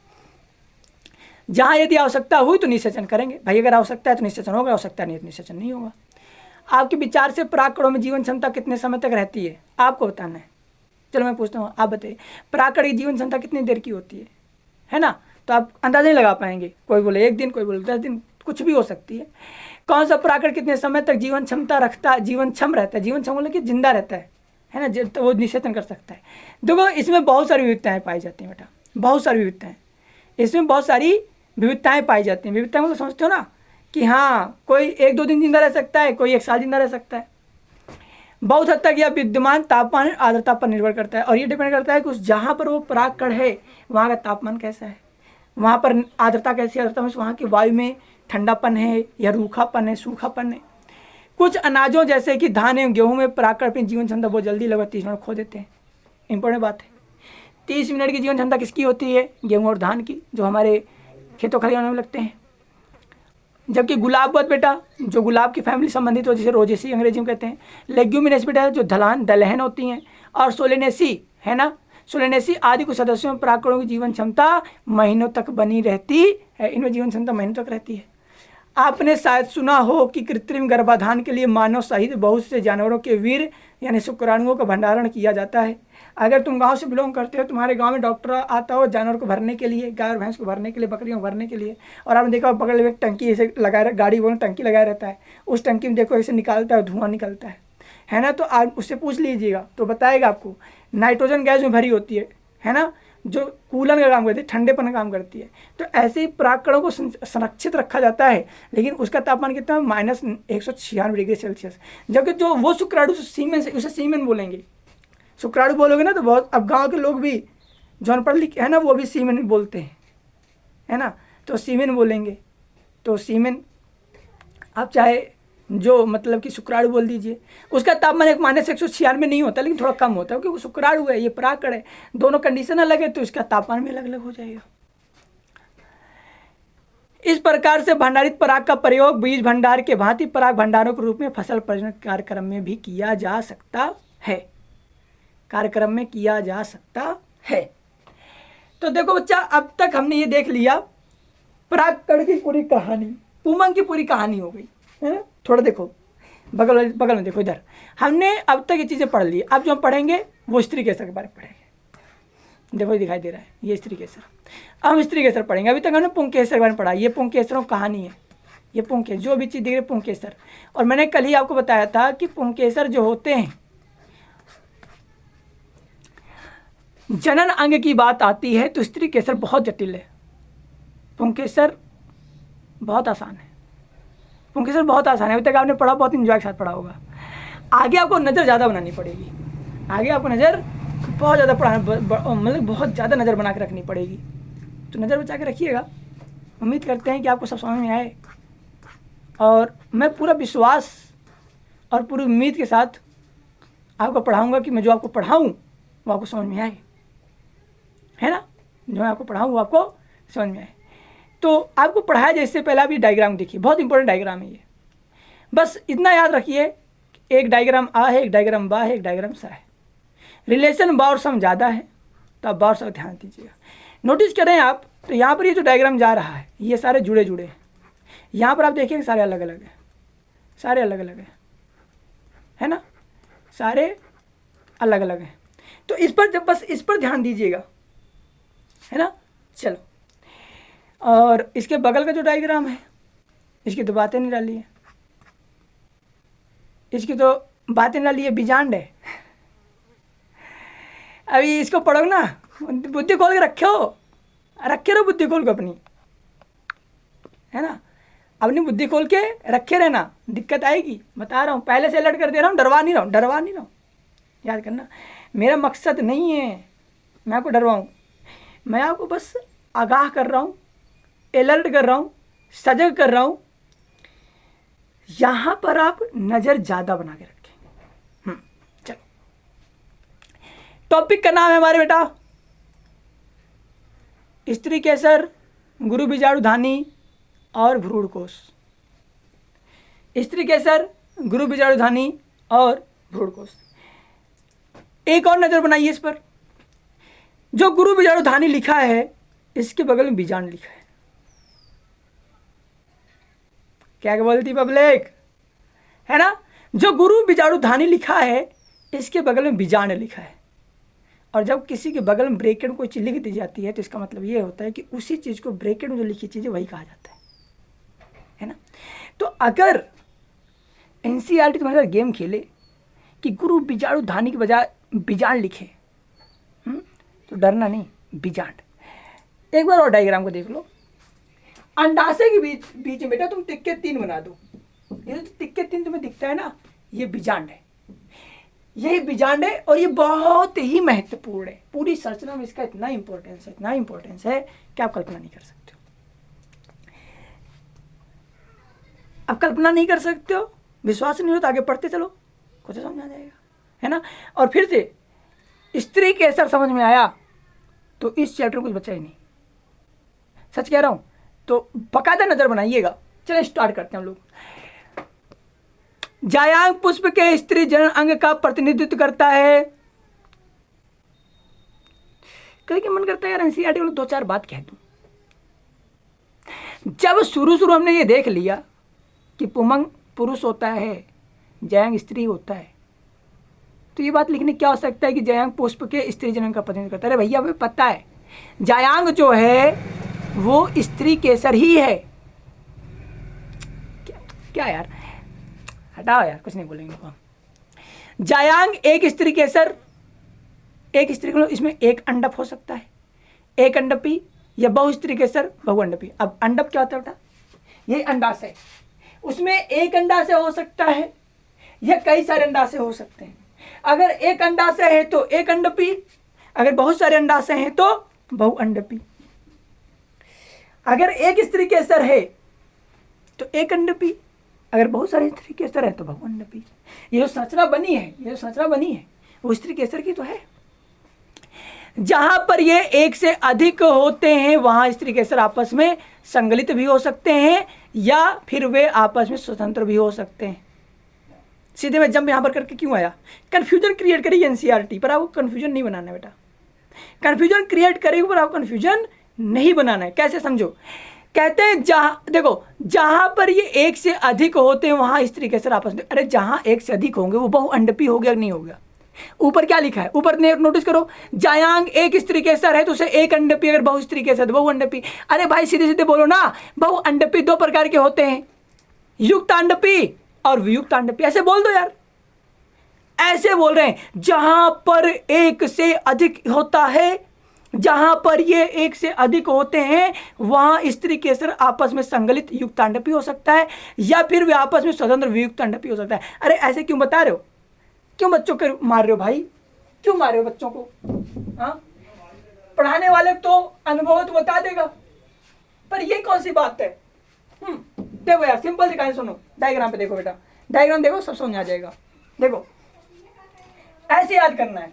जहाँ यदि आवश्यकता हुई तो निषेचन करेंगे भाई, अगर आवश्यकता है तो निषेचन होगा, आवश्यकता नहीं है तो निषेचन नहीं होगा। आपके विचार से परागकणों में जीवन क्षमता कितने समय तक रहती है आपको बताना है। चलो मैं पूछता हूँ, आप बताइए परागकण की जीवन क्षमता कितनी देर की होती है ना, तो आप अंदाजा नहीं लगा पाएंगे। कोई बोले 1 दिन, कोई बोले 10 दिन, कुछ भी हो सकती है। कौन सा परागकण कितने समय तक जीवन क्षमता रखता, जीवन क्षम रहता है? जीवन क्षम मतलब कि जिंदा रहता है ना, तो वो निषेचन कर सकता है। देखो इसमें बहुत सारी विविधताएं पाई जाती हैं बेटा, बहुत सारी विविधताएं, इसमें बहुत सारी विविधताएं पाई जाती हैं। विविधताएं मतलब समझते हो ना कि हाँ कोई 1-2 दिन जिंदा रह सकता है, कोई 1 साल जिंदा रह सकता है। बहुत हद तक यह विद्यमान तापमान आर्द्रता पर निर्भर करता है, और ये डिपेंड करता है कि उस जहाँ पर वो परागकण है वहाँ का तापमान कैसा है, वहाँ पर आर्द्रता कैसी है, आर्द्रता में वहाँ की वायु में ठंडापन है या रूखापन है, सूखापन है। कुछ अनाजों जैसे कि धान एवं गेहूँ में परागकण अपनी जीवन क्षमता बहुत जल्दी लगभग 30 मिनट खो देते हैं। इंपॉर्टेंट बात है, 30 मिनट की जीवन क्षमता किसकी होती है? गेहूँ और धान की, जो हमारे खेतों खलिहानों में लगते हैं। जबकि गुलाब बहुत बेटा, जो गुलाब की फैमिली संबंधित हो, जिसे रोजेसी अंग्रेजी में कहते हैं। लेग्यूमिनेसी बेटा जो दलहन होती हैं, और सोलेनेसी है ना, सोलेनेसी आदि कुछ सदस्यों में परागकणों की जीवन क्षमता महीनों तक बनी रहती है। इनमें जीवन क्षमता महीनों तक रहती है। आपने शायद सुना हो कि कृत्रिम गर्भाधान के लिए मानव सहित बहुत से जानवरों के वीर्य यानी शुक्राणुओं का भंडारण किया जाता है। अगर तुम गांव से बिलोंग करते हो, तुम्हारे गांव में डॉक्टर आता हो जानवर को भरने के लिए, गाय और भैंस को भरने के लिए, बकरियों को भरने के लिए, और आपने देखा बगल में एक टंकी ऐसे लगाया, गाड़ी वो टंकी लगाया रहता है, उस टंकी में देखो ऐसे निकालता है, धुआं निकलता है ना। तो आप उससे पूछ लीजिएगा तो बताएगा आपको नाइट्रोजन गैस में भरी होती है ना, जो कूलन का काम करती है, ठंडेपन का काम करती है। तो ऐसे ही परागकणों को संरक्षित रखा जाता है, लेकिन उसका तापमान कितना है, -196 डिग्री सेल्सियस। जबकि जो वो शुक्राणु सीमेन से, उसे सीमेन बोलेंगे। शुक्राणु बोलोगे ना तो बहुत, अब गांव के लोग भी जो अनपढ़ लिखे है ना वो भी सीमेन बोलते हैं, है ना, तो सीमेन बोलेंगे। तो सीमेन आप चाहे जो मतलब कि शुक्राणु बोल दीजिए, उसका तापमान एक -196 नहीं होता, लेकिन थोड़ा कम होता है क्योंकि शुक्राणु है, ये परागकण है, दोनों कंडीशन अलग है तो इसका तापमान भी अलग अलग हो जाएगा। इस प्रकार से भंडारित पराग का प्रयोग बीज भंडार के भांति पराग भंडारों के रूप में फसल प्रजनन कार्यक्रम में भी किया जा सकता है, कार्यक्रम में किया जा सकता है। तो देखो बच्चा, अब तक हमने ये देख लिया परागकण की पूरी कहानी, पुमंग की पूरी कहानी हो गई है ना। थोड़ा देखो बगल में देखो, इधर हमने अब तक ये चीज़ें पढ़ ली। अब जो हम पढ़ेंगे वो स्त्री केसर के बारे में पढ़ेंगे। देखो ये दिखाई दे रहा है, ये स्त्री केसर। अब हम स्त्री केसर पढ़ेंगे। अभी तक हमने पुंकेसर के बारे में पढ़ा, ये पुंकेसरों की कहानी है, ये पुंकेसर जो भी चीज़ देख रहे पुंकेसर। और मैंने कल ही आपको बताया था कि पुंकेसर जो होते हैं, जनन अंग की बात आती है तो स्त्री केसर बहुत जटिल है, पुंकेसर बहुत आसान है। पुंकेसर बहुत आसान है, अभी तक आपने पढ़ा, बहुत इंजॉय के साथ पढ़ा होगा। आगे आपको नज़र ज़्यादा बनानी पड़ेगी, आगे आपको नज़र बहुत ज़्यादा पढ़ाना, मतलब बहुत ज़्यादा नज़र बना के रखनी पड़ेगी। तो नज़र बचा के रखिएगा। उम्मीद करते हैं कि आपको सब समझ में आए, और मैं पूरा विश्वास और पूरी उम्मीद के साथ आपको पढ़ाऊँगा कि मैं जो आपको पढ़ाऊँ वो आपको समझ में आए, है ना। जो मैं आपको पढ़ाऊँ वो आपको समझ में आए। तो आपको पढ़ाया जाए इससे पहले आप ये डायग्राम देखिए, बहुत इंपॉर्टेंट डायग्राम है ये। बस इतना याद रखिए, एक डायग्राम आ है, एक डायग्राम बा है, एक डायग्राम सा है। रिलेशन बा और सम ज़्यादा है तो आप बा और सम ध्यान दीजिएगा। नोटिस करें आप, तो यहाँ पर ये जो डायग्राम जा रहा है ये सारे जुड़े जुड़े हैं। यहाँ पर आप देखिए सारे अलग अलग हैं, सारे अलग अलग हैं, है ना, सारे अलग अलग हैं। तो इस पर जब बस इस पर ध्यान दीजिएगा, है ना। चलो, और इसके बगल का जो डायग्राम है इसकी तो बातें नहीं डाली है, इसकी तो बातें नहीं डाली है, बीजांड है। अभी इसको पढ़ो ना, बुद्धि खोल के रखे रहो बुद्धि खोल के अपनी, है ना, अपनी बुद्धि खोल के रखे रहना। दिक्कत आएगी, बता रहा हूँ, पहले से अलर्ट कर दे रहा हूँ, डरवा नहीं रहा हूँ। याद करना, मेरा मकसद नहीं है मैं आपको डरवाऊँ, मैं आपको बस आगाह कर रहा हूँ, अलर्ट कर रहा हूँ, सजग कर रहा हूँ। यहाँ पर आप नज़र ज़्यादा बना के रखें। चलो, टॉपिक का नाम है हमारे बेटा स्त्री केसर, गुरु बीजाणु धानी और भ्रूणकोश। स्त्री केसर, गुरु बीजाणु धानी और भ्रूणकोश। एक और नज़र बनाइए इस पर, जो गुरु बीजाणु धानी लिखा है इसके बगल में बीजांड लिखा है। क्या बोलती पब्लिक, है ना, जो गुरु बीजाणु धानी लिखा है इसके बगल में बीजांड लिखा है। और जब किसी के बगल में ब्रैकेट में कोई चीज़ लिख दी जाती है तो इसका मतलब ये होता है कि उसी चीज़ को ब्रैकेट में जो लिखी चीज़ है वही कहा जाता है ना। तो अगर एनसीईआरटी तुम्हारे साथ गेम खेले कि गुरु बीजाणु धानी के बजाय बीजांड लिखे, तो डरना नहीं, बीजांड। एक बार और डायग्राम को देख लो, अंडाशय के बीच में बेटा तुम तिक्के 3 बना दो। ये तो तिक्के 3 तुम्हें दिखता है ना, ये बीजांड है, यही बीजांड है, और ये बहुत ही महत्वपूर्ण है। पूरी संरचना में इसका इतना इंपॉर्टेंस है कि आप कल्पना नहीं कर सकते हो। आप कल्पना नहीं कर सकते हो, विश्वास नहीं हो तो आगे पढ़ते चलो, कुछ समझ आ जाएगा, है ना। और फिर से स्त्री केसर समझ में आया तो इस चैप्टर में कुछ बचा ही नहीं, सच कह रहा हूँ। तो बकायदा नजर बनाइएगा। चलिए स्टार्ट करते हैं हम लोग। जायांग पुष्प के स्त्री जनन अंग का प्रतिनिधित्व करता है। कभी कि मन करता है यार एनसीईआरटी वालों 2-4 बात कह दूं। जब शुरू हमने ये देख लिया कि पुमंग पुरुष होता है, जयांग स्त्री होता है, तो ये बात लिखने क्या हो सकता है कि जयांग पुष्प के स्त्री जनन का प्रतिनिधित्व करता है। अरे भैया हमें पता है जयांग जो है वो स्त्री केसर ही है। क्या यार, हटाओ यार, कुछ नहीं बोलेंगे इनको। जयांग एक स्त्री केसर, एक स्त्री के इसमें एक अंडप हो सकता है, एक अंडपी, या बहुस्त्री केसर बहुअंडपी। अब अंडप क्या होता है बेटा, ये अंडाशय है, उसमें एक अंडाशय हो सकता है या कई सारे अंडाशय हो सकते हैं। अगर एक अंडाशय है तो एक अंडपी, अगर बहुत सारे अंडाशय हैं तो बहुअंडपी। अगर एक स्त्री केसर है तो एक अंडपी, अगर बहुत सारे स्त्री केसर है तो बहुअंडपी। ये जो संरचना बनी है, ये जो संरचना बनी है वो स्त्री केसर की तो है। जहां पर ये एक से अधिक होते हैं वहां स्त्री केसर आपस में संगलित भी हो सकते हैं या फिर वे आपस में स्वतंत्र भी हो सकते हैं। सीधे मैं जंप यहां पर करके क्यों आया, कंफ्यूजन क्रिएट करेगी एनसीईआरटी पर, आपको कंफ्यूजन नहीं बनाना है बेटा। कंफ्यूजन क्रिएट करेगी पर आपको कंफ्यूजन नहीं बनाना है। कैसे समझो, कहते हैं जहां देखो जहां पर ये एक से अधिक होते हैं वहां स्त्री केसर आपस में, अरे जहां एक से अधिक होंगे वो बहुअंडपी हो गया नहीं हो गया। ऊपर क्या लिखा है, ऊपर नोटिस करो, जयांग एक स्त्री केसर है तो उसे एक अंडपी, अगर बहु स्त्री केसर तो बहुअंडपी। अरे भाई सीधे सीधे बोलो ना, बहुअंडपी 2 प्रकार के होते हैं, युक्त अंडपी और वियुक्त अंडपी। ऐसे बोल दो यार, ऐसे बोल रहे हैं। जहां पर एक से अधिक होता है, जहां पर ये एक से अधिक होते हैं वहां स्त्री केसर आपस में संगलित युक्त अंडपी हो सकता है या फिर वे आपस में स्वतंत्र वियुक्त अंडपी हो सकता है। अरे ऐसे क्यों बता रहे हो, क्यों बच्चों को मार रहे हो भाई, क्यों मार रहे हो बच्चों को? हाँ, पढ़ाने वाले तो अनुभव तो बता देगा, पर ये कौन सी बात है? देखो यार सिंपल सी कहानी सुनो, डायग्राम पे देखो बेटा, डायग्राम देखो सब समझ आ जाएगा। देखो ऐसे याद करना है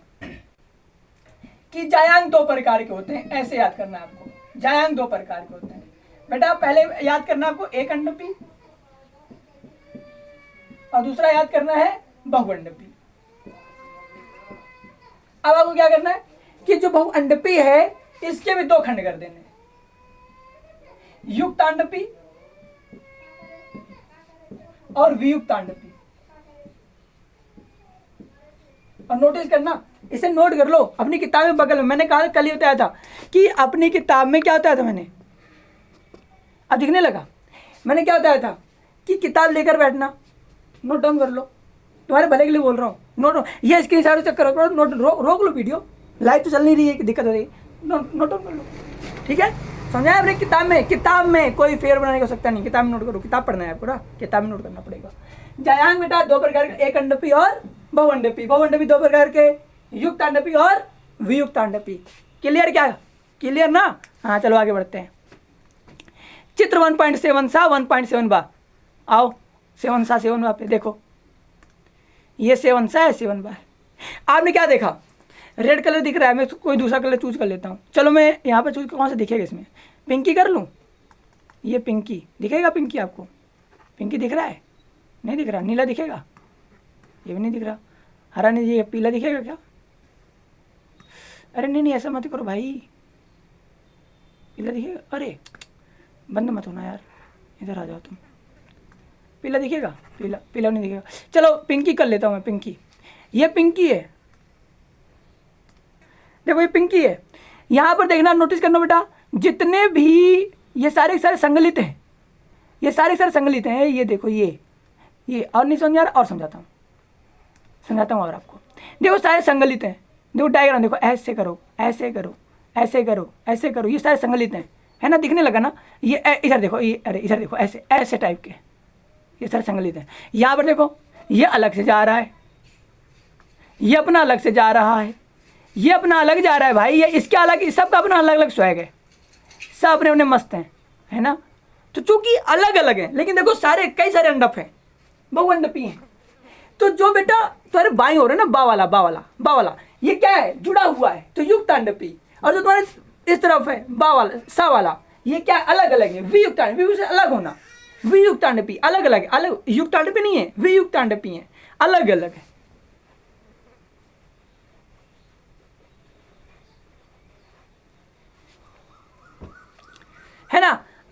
कि जयांग 2 प्रकार के होते हैं, ऐसे याद करना है आपको। जयांग 2 प्रकार के होते हैं बेटा, पहले याद करना आपको एक अंडपी और दूसरा याद करना है बहुअंडपी। अब आपको क्या करना है कि जो बहुअंडपी है इसके भी 2 खंड कर देने, युक्त अंडपी और वियुक्त अंडपी। और नोटिस करना, इसे नोट कर लो अपनी किताब में बगल में। मैंने कहा कल ही बताया था कि अपनी किताब में क्या बताया था मैंने, अब दिखने लगा। मैंने क्या बताया था कि किताब लेकर बैठना, नोट डाउन कर लो, तुम्हारे भले के लिए बोल रहा हूँ। नोट, ये स्क्रीन शॉट चेक करो, नोट रोक लो, वीडियो लाइव तो चल नहीं रही है, दिक्कत हो रही है, नोट डाउन कर लो, ठीक है? समझाया अपने किताब में कोई फेर बनाने का सकता नहीं, किताब में नोट करो, किताब पढ़ना है आपको ना, किताब में नोट करना पड़ेगा। जयांग बेटा 2 प्रकार के, एक अंडपी और बहुअंडपी। बहुअंडपी 2 प्रकार के, युक्त अंडपी और वियुक्त अंडपी। क्लियर? क्या क्लियर ना? हाँ चलो आगे बढ़ते हैं। चित्र 1.7 सा 1.7 बा, आओ 7 सा 7 बा पे देखो, ये 7 सा है 7 बा है। आपने क्या देखा, रेड कलर दिख रहा है, मैं कोई दूसरा कलर चूज कर लेता हूँ। चलो मैं यहाँ पे चूज, कौन सा दिखेगा इसमें, पिंकी कर लूँ, ये पिंकी दिखेगा, पिंकी आपको पिंकी दिख रहा है? नहीं दिख रहा। नीला दिखेगा? ये भी नहीं दिख रहा। हरा नहीं, ये पीला दिखेगा क्या? अरे नहीं ऐसा मत करो भाई, पीला दिखेगा? अरे बंद मत होना यार, इधर आ जाओ तुम। पीला दिखेगा? पीला नहीं दिखेगा। चलो पिंकी कर लेता हूँ मैं, पिंकी, ये पिंकी है, देखो ये पिंकी है। यहाँ पर देखना, नोटिस करना बेटा, जितने भी ये सारे संगलित हैं, ये सारे संगलित हैं। ये देखो ये और नहीं समझ आ रहा, और समझाता हूँ और आपको। देखो सारे संगलित हैं, देखो डायग्राम देखो, ऐसे करो, ऐसे करो, ऐसे करो, ऐसे करो, ये सारे संगलित हैं, है ना? दिखने लगा ना? ये इधर देखो, ये अरे इधर देखो, ऐसे टाइप के ये सारे संगलित हैं। यहाँ पर देखो ये अलग से जा रहा है, ये अपना अलग से जा रहा है, ये अपना अलग जा रहा है भाई, ये इसके अलग, सबका अपना अलग अलग स्वैग है, सब अपने अपने मस्त हैं, है ना? तो चूंकि अलग अलग है, लेकिन देखो सारे कई सारे अंडप हैं, बहुअंडपी हैं। तो जो बेटा तुम्हारे बाई हो रहा है ना, बा वाला ये क्या है, जुड़ा हुआ है, तो युक्त अंडपी। और जो तुम्हारे इस तरफ है बा वाला, सा वाला, ये क्या अलग अलग है, वियुक्त अंडपी। वियुक्त से अलग होना, वियुक्त अंडपी अलग अलग है, अलग युक्त अंडपी नहीं है, वियुक्त अंडपी है, अलग अलग है।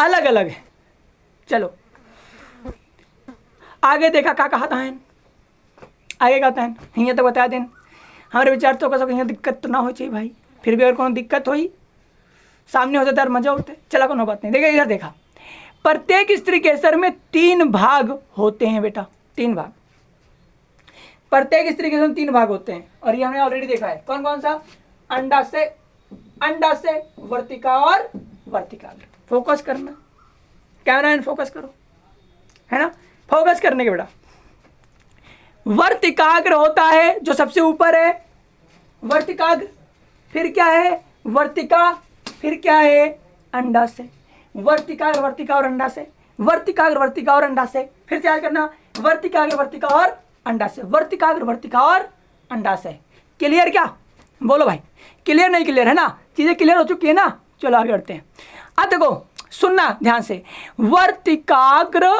अलग अलग है। चलो आगे देखा का कहा था, आगे कहता है हिंगे तो बता दें हमारे विचार तो कसो कहीं दिक्कत तो ना हो चाहिए भाई, फिर भी अगर कोनो दिक्कत हुई सामने होता तो मजा होते। चला कोनो बात नहीं। देखा इधर देखा, प्रत्येक स्त्री केसर में 3 भाग होते हैं बेटा, 3 भाग। प्रत्येक स्त्री केसर में 3 भाग होते हैं और ये हमने ऑलरेडी देखा है। कौन कौन सा? अंडा से वर्तिका और वर्तिकाग्र। फोकस करना, कैमरा मैन फोकस करो, है ना, फोकस करने के बेटा। वर्तिकाग्र होता है जो सबसे ऊपर है, वर्तिकाग्र। फिर क्या है? वर्तिका। फिर क्या है? अंडा से। वर्तिकाग्र, वर्तिका और अंडा से, वर्तिकाग्र, वर्तिका और अंडा से। फिर क्या करना? वर्तिकाग्र, वर्तिका और अंडा से, वर्तिकाग्र, वर्तिका और अंडा से। क्लियर क्या? बोलो भाई, क्लियर नहीं क्लियर है ना? चीजें क्लियर हो चुकी है ना? चलो आगे बढ़ते हैं। अब देखो सुनना ध्यान से, वर्तिकाग्र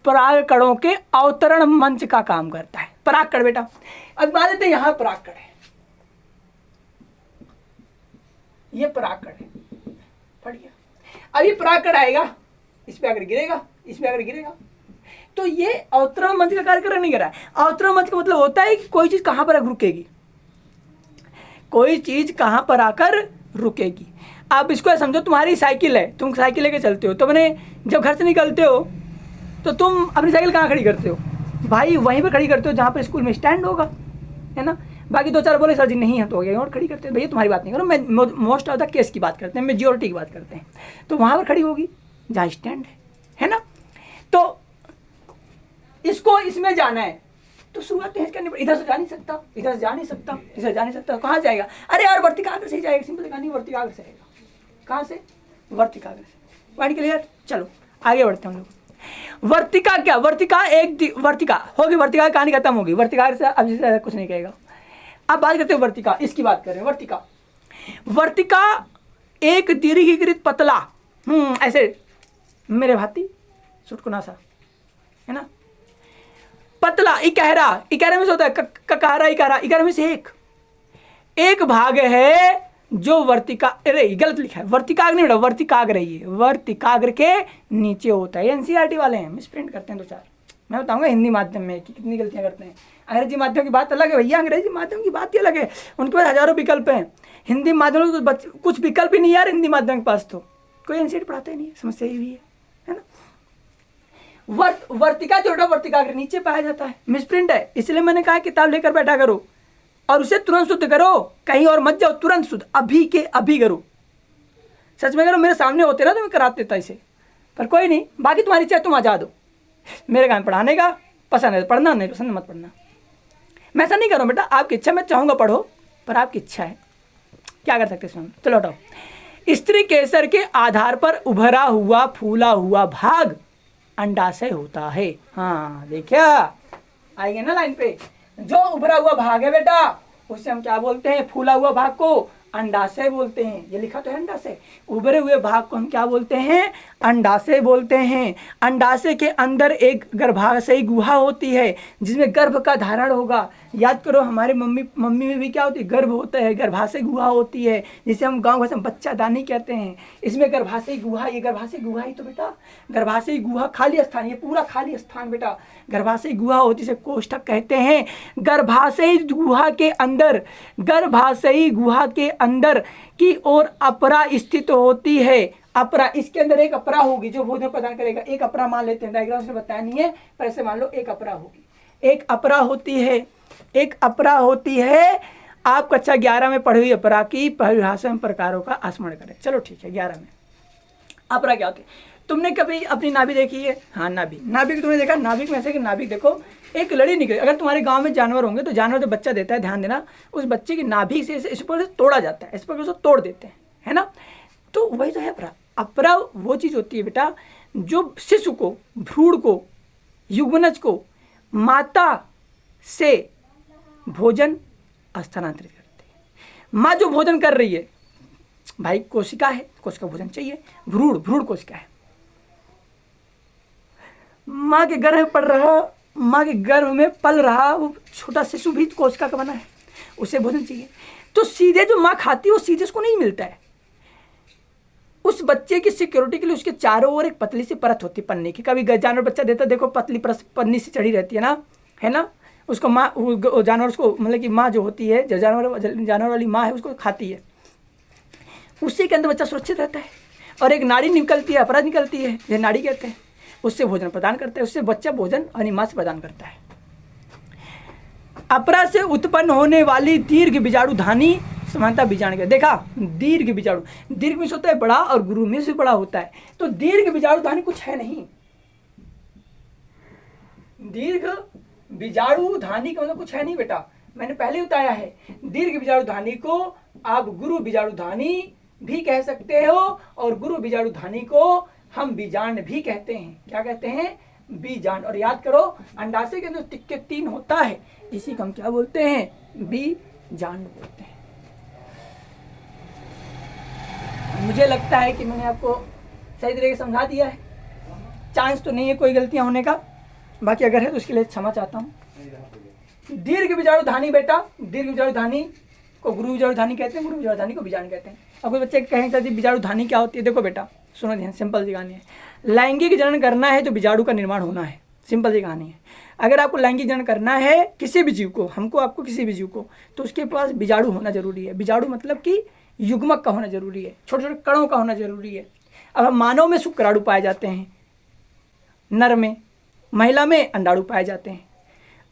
परागकणों के अवतरण मंच का काम करता है। परागकण बेटा, अब मान लेते हैं यहां परागकण है, ये परागकण है, पढ़िए। अब ये परागकण आएगा, इस पे अगर गिरेगा, इस पे अगर गिरेगा, तो ये अवतरण मंच का कार्य कर नहीं कर रहा है। अवतरण मंच का मतलब होता है कि कोई चीज कहां पर रुकेगी, कोई चीज कहां पर आकर रुकेगी। आप इसको समझो, तुम्हारी साइकिल है, तुम साइकिल लेके चलते हो, तो मैंने जब घर से निकलते हो तो तुम अपनी साइकिल कहाँ खड़ी करते हो भाई? वहीं पर खड़ी करते हो जहाँ पर स्कूल में स्टैंड होगा, है ना। बाकी 2-4 बोले सर जी नहीं है तो हो गया, और खड़ी करते हैं। भैया तुम्हारी बात नहीं करो, मैं मोस्ट ऑफ द केस की बात करते हैं, मेजोरिटी की बात करते हैं। तो वहाँ पर खड़ी होगी जहाँ स्टैंड है ना। तो इसको इसमें जाना है तो शुरुआत तेज करनी पड़ेगी। इधर से जा नहीं सकता, इधर से जा नहीं सकता, इधर जा नहीं सकता, कहाँ जाएगा? अरे यार वर्तिकाग्र से ही जाएगा, सिंपल कहानी वर्तिकाग्र से आएगा। कहाँ से? वर्तिकाग्र से। Point clear? चलो आगे बढ़ते हैं हम लोग। वर्तिका क्या? वर्तिका एक वर्तिका होगी, वर्तिका कहानी खत्म होगी, वर्तिका से अब जिसे कुछ नहीं कहेगा। अब बात करते हैं वर्तिका, इसकी बात कर रहे हैं। वर्तिका, वर्तिका एक दीर्घीकृत पतला ऐसे मेरे भाती सुटकुना सा, है ना, पतला इकहरा, इकहरे में से होता है ककहरा, इकहरा, इकहरे में से एक भाग है जो वर्तिका, अरे गलत लिखा है, वर्तिकाग्र नहीं बेटा, वर्तिकाग्र है ये, वर्तिकाग्र के नीचे होता है। एनसीईआरटी वाले हैं, मिस प्रिंट करते हैं 2-4। मैं बताऊंगा हिंदी माध्यम में कि कितनी गलतियां करते हैं। अंग्रेजी माध्यम की बात अलग है भैया, अंग्रेजी माध्यम की बात ही अलग है, उनके पास हजारों विकल्प हैं। हिंदी माध्यम में कुछ विकल्प ही नहीं यार, हिंदी माध्यम के पास तो कोई एनसीईआरटी पढ़ाता ही नहीं है, समस्या ये भी है ना। वर्तिका जो है वर्तिकाग्र नीचे पाया जाता है, मिसप्रिंट है, इसलिए मैंने कहा किताब लेकर बैठा करो और उसे तुरंत शुद्ध करो, कहीं और मत जाओ, तुरंत शुद्ध अभी के अभी करो। सच में करो, मेरे सामने होते ना तो मैं करा देता इसे, पर कोई नहीं, बाकी तुम्हारी इच्छा, तुम आजाद हो मेरे काम पढ़ाने का, पसंद है पढ़ना, नहीं पसंद मत पढ़ना। मैं ऐसा नहीं करूँ बेटा, आपकी इच्छा, मैं चाहूँगा पढ़ो पर आपकी इच्छा है, क्या कर सकते इसमें। चलो हटाओ। स्त्री केसर के आधार पर उभरा हुआ फूला हुआ भाग अंडाशय होता है। हाँ देखिया, आएंगे ना लाइन पे, जो उभरा हुआ भाग है बेटा उसे हम क्या बोलते हैं? फूला हुआ भाग को अंडाशय बोलते हैं। ये लिखा तो है अंडाशय, उभरे हुए भाग को हम क्या बोलते हैं? अंडाशय बोलते हैं। अंडाशय के अंदर एक गर्भाशयी गुहा होती है जिसमें गर्भ का धारण होगा। याद करो, हमारे मम्मी में भी क्या होती है? गर्भ होता है, गर्भाशय गुहा होती है, जिसे हम गाँव भाषा में बच्चादानी कहते हैं। इसमें गर्भाशय गुहा, ये गर्भाशय गुहा ही तो बेटा, गर्भाशय गुहा खाली स्थान, ये पूरा खाली स्थान बेटा गर्भाशय गुहा होती है, इसे कोष्ठक कहते हैं। गर्भाशय गुहा के अंदर, गर्भाशयी गुहा के अंदर की ओर अपरा स्थित होती है। अपरा, इसके अंदर एक अपरा होगी जो भोजन प्रदान करेगा। एक अपरा मान लेते हैं, डायग्राम से बताया नहीं है पर ऐसे मान लो एक अपरा होगी, एक अपरा होती है, एक अपरा होती है। आप कक्षा 11 में पढ़ी हुई अपरा की परिभाषा में प्रकारों का स्मरण करें। चलो ठीक है, 11 में अपरा क्या होती है? तुमने कभी अपनी नाभि देखी है? हाँ नाभि, नाभि तुमने देखा? नाभि में ऐसे कि नाभि देखो एक लड़ी निकली। अगर तुम्हारे गांव में जानवर होंगे तो जानवर जो बच्चा देता है, ध्यान देना, उस बच्चे की नाभि से इस पर से तोड़ा जाता है, इस पर उसको तोड़ देते हैं, है ना। तो वही तो है अपरा। अपरा वो चीज़ होती है बेटा जो शिशु को, भ्रूण को, युग्मनज को माता से भोजन स्थानांतरित करती है। माँ जो भोजन कर रही है, भाई कोशिका है, कोशिका भोजन चाहिए, भ्रूण कोशिका है, माँ के गर्भ में पड़ रहा, माँ के गर्भ में पल रहा वो छोटा शिशु भी कोशिका का बना है, उसे भोजन चाहिए। तो सीधे जो माँ खाती है वो सीधे उसको नहीं मिलता है, उस बच्चे की सिक्योरिटी के लिए उसके चारों ओर एक पतली सी परत होती है पन्नी की। कभी जानवर बच्चा देता देखो पतली पन्नी से चढ़ी रहती है ना, उसको माँ जानवर उसको मतलब कि माँ जो होती है, जो जानवर वाली माँ है उसको खाती है, उसी के अंदर बच्चा सुरक्षित रहता है। और एक नाड़ी निकलती है, अपरा निकलती है, जो नाड़ी कहते हैं, उससे भोजन प्रदान करता है, उससे बच्चा भोजन अपनी माँ से प्रदान करता है। अपरा से उत्पन्न होने वाली दीर्घ बीजाणु धानी समानता बीजाणु के। देखा, दीर्घ बीजाणु, दीर्घ में होता है बड़ा और गुरु में से बड़ा होता है, तो दीर्घ बीजाणु धानी कुछ है नहीं। दीर्घ बीजाणु धानी का मतलब कुछ है नहीं बेटा, मैंने पहले बताया है। दीर्घ बीजाणु धानी को आप गुरु बीजाणु धानी भी कह सकते हो, और गुरु बीजाणु धानी को हम बीजांड भी कहते हैं। क्या कहते हैं? बीजांड। और याद करो, अंडाशय के अंदर टिक्के 3 होता है, इसी को हम क्या बोलते हैं? बीजांड बोलते हैं। मुझे लगता है कि मैंने आपको सही तरीके से समझा दिया है। चांस तो नहीं है कोई गलतियां होने का, बाकी अगर है तो उसके लिए क्षमा चाहता हूँ। दीर्घ बीजाणु धानी बेटा, दीर्घ बीजाणु धानी को गुरु बीजाणु धानी कहते हैं, गुरु बीजाणु धानी को बीजांड कहते हैं। अब कोई बच्चे कहेंगे सर बीजाणु धानी क्या होती है? देखो बेटा, सुनो ध्यान, सिंपल सी कहानी है। लैंगिक जनन करना है तो बीजाणु का निर्माण होना है, सिंपल सी कहानी है। अगर आपको लैंगिक जनन करना है किसी भी जीव को, हमको आपको किसी भी जीव को, तो उसके पास बीजाणु होना जरूरी है। बीजाणु मतलब कि युग्मक का होना जरूरी है, छोटे छोटे कणों का होना जरूरी है। अब हम मानव में शुक्राणु पाए जाते हैं, नर में, महिला में अंडाणु पाए जाते हैं।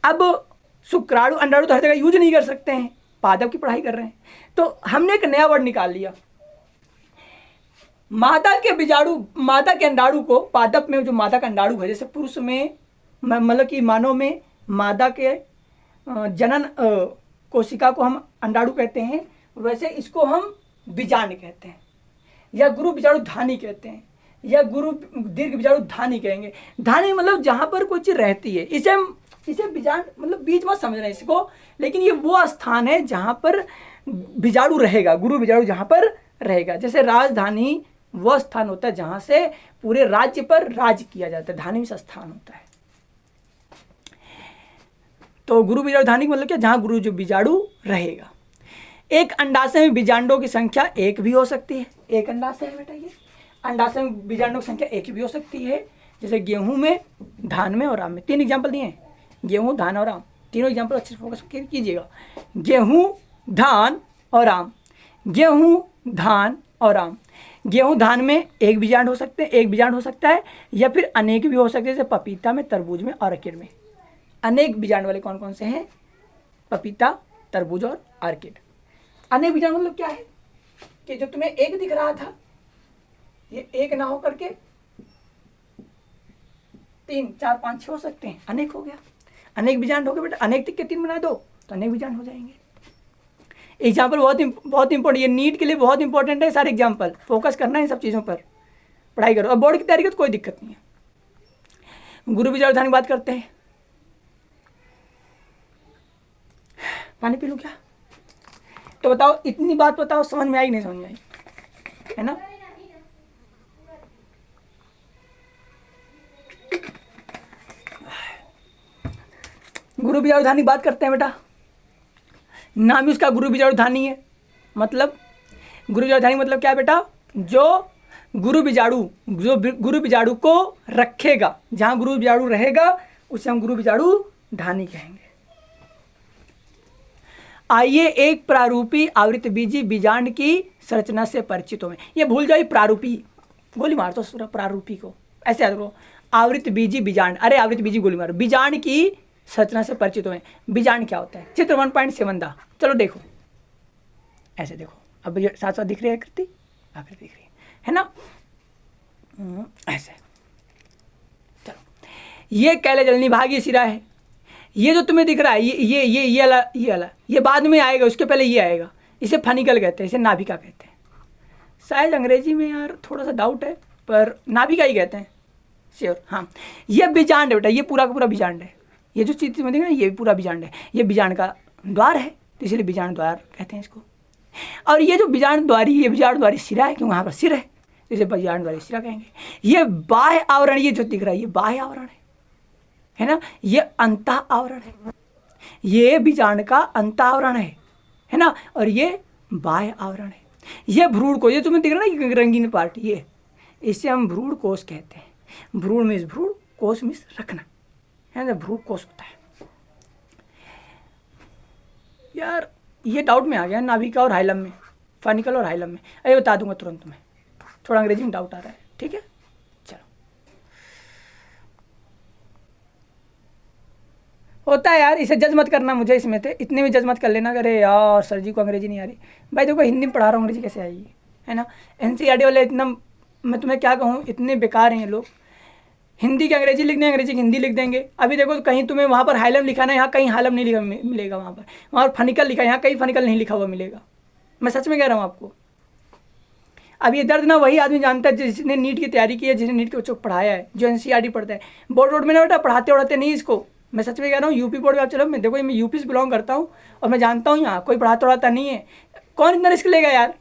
अब शुक्राणु अंडाणु तो हर जगह यूज नहीं कर सकते हैं, पादप की पढ़ाई कर रहे हैं, तो हमने एक नया वर्ड निकाल लिया। मादा के बीजाणु, मादा के अंडाणु को, पादप में जो मादा का अंडाणु है, जैसे पुरुष में मतलब कि मानव में मादा के जनन कोशिका को हम अंडाणु कहते हैं, वैसे इसको हम बीजांड कहते हैं, या गुरु बीजाणु धानी कहते हैं, या गुरु दीर्घ बीजाणु धानी कहेंगे। धानी मतलब जहाँ पर कोई चीज़ रहती है, इसे बीजांड मतलब बीज मत समझना इसको, लेकिन ये वो स्थान है जहाँ पर बीजाणु रहेगा, गुरु बीजाणु जहाँ पर रहेगा। जैसे राजधानी वह स्थान होता है जहाँ से पूरे राज्य पर राज किया जाता है, धानी में स्थान होता है। तो गुरु बीजाणु धानी मतलब क्या? जहाँ गुरु जो बीजाणु रहेगा। एक अंडाशय में बीजांडों की संख्या 1 भी हो सकती है। एक अंडाशय है बेटा, ये अंडाशय में बीजांडों की संख्या 1 भी हो सकती है। जैसे गेहूं में, धान में और आम में। 3 एग्जाम्पल दिए हैं, गेहूं, धान और आम। तीनों एग्जाम्पल अच्छे से फोकस कीजिएगा। गेहूं, धान और आम, गेहूं, धान और आम। गेहूं धान में एक बीजांड हो सकते हैं, एक बीजांड हो सकता है, या फिर अनेक भी हो सकते हैं, जैसे पपीता में, तरबूज में, ऑर्किड में। अनेक बीजांड वाले कौन कौन से हैं? पपीता, तरबूज और ऑर्किड। अनेक बीजांड मतलब क्या है? कि जो तुम्हें एक दिख रहा था, ये एक ना हो करके 3, 4, 5, 6 हो सकते हैं, अनेक हो गया। अनेक बीजांड हो गए बेटा, अनेक टिक के 3 बना दो तो अनेक बीजांड हो जाएंगे। एग्जाम्पल बहुत इंपॉर्टेंट, ये नीट के लिए बहुत इंपॉर्टेंट है। सारे एग्जाम्पल फोकस करना है, इन सब चीज़ों पर पढ़ाई करो। अब बोर्ड की तैयारी करो तो कोई दिक्कत नहीं है। गुरु बीजाणु धानी की बात करते हैं। पानी पी लूँ क्या? तो बताओ, इतनी बात बताओ, समझ में आई नहीं समझ में आई? है ना? गुरु बीजाणु धानी बात करते हैं बेटा। नाम ही उसका गुरु बीजाणु धानी है। मतलब गुरु बीजाणु धानी मतलब क्या है बेटा? जो गुरु बीजाणु को रखेगा, जहां गुरु बीजाणु रहेगा उसे हम गुरु बीजाणु धानी कहेंगे। आइए एक प्रारूपी आवृत बीजी बीजांड की संरचना से परिचित हो। ये भूल जाइए, प्रारूपी गोली मार तो प्रारूपी को ऐसे याद करो। आवृत बीजी बीजांड, अरे आवृत बीजी गोली मारो। बीजांड की संरचना से परिचित हुए। बीजांड क्या होता है? चित्र 1.7 दा, चलो देखो, ऐसे देखो। अब ये साथ साथ दिख रही है आकृति, आकृति दिख रही है ना? ऐसे चलो, ये कैलजलनी भागी सिरा है। ये जो तुम्हें दिख रहा है, ये बाद में आएगा, उसके पहले ये आएगा। इसे फनिकल कहते हैं, इसे नाभिका कहते हैं। शायद अंग्रेजी में यार थोड़ा सा डाउट है, पर नाभिका ही कहते हैं, श्योर। हाँ, ये बीजांड है बेटा, ये पूरा का पूरा बीजांड है। ये जो चीज में देख रहे हैं, ये पूरा बीजांड है। ये बीजांड का द्वार है, तो इसलिए बीजांड द्वार कहते हैं इसको। और ये जो बीजांड द्वारी, ये बीजांड द्वारी सिरा है, क्योंकि वहाँ पर सिर है, इसे बीजांड द्वारी सिरा कहेंगे। ये बाह्य आवरण, ये जो दिख रहा है, ये बाह्य आवरण है ना? ये अंत आवरण है, ये बीजांड का अंत आवरण है ना? और ये बाह्य आवरण है। ये भ्रूण कोश, ये तुम्हें दिख रहा है ना, ये रंगीन पार्ट, ये इसे हम भ्रूण कोश कहते हैं। भ्रूण मीन्स भ्रूण, कोश मीन्स रखना, है ना, भ्रूण कोश होता है। यार ये डाउट में आ गया नाभिका और हाइलम में, फनिकल और हाइलम में, अरे बता दूंगा तुरंत तुम्हें, थोड़ा अंग्रेजी में डाउट आ रहा है, ठीक है। चलो, होता है यार, इसे जज मत करना मुझे इसमें थे, इतने में जज मत कर लेना, अरे यार सर जी को अंग्रेजी नहीं आ रही। भाई देखो हिंदी में पढ़ा रहा हूँ, अंग्रेजी कैसे आएगी, है ना। एनसीईआरटी वाले इतना, मैं तुम्हें क्या कहूँ, इतने बेकार हैं ये लोग। हिंदी की अंग्रेजी लिख देंगे, अंग्रेजी की हिंदी लिख देंगे। अभी देखो कहीं तुम्हें वहाँ पर हाइलम लिखा ना, यहाँ कहीं हाइलम नहीं लिखा मिलेगा, वहाँ पर फनिकल लिखा है, यहाँ कहीं फनिकल नहीं लिखा हुआ मिलेगा। मैं सच में कह रहा हूँ आपको। अब ये दर्द ना वही आदमी जानता है जिसने नीट की तैयारी की है, जिसने नीट के बच्चों को पढ़ाया है, जो एनसीईआरटी पढ़ता है। बोर्ड में ना बेटा पढ़ाते उड़ाते नहीं इसको, मैं सच में कह रहा हूँ। यूपी बोर्ड में आप चलो, मैं देखो मैं यूपी से बिलोंग करता हूँ और मैं जानता हूँ यहाँ कोई पढ़ाता उड़ाता नहीं है। कौन इतना रिस्क लेगा यार,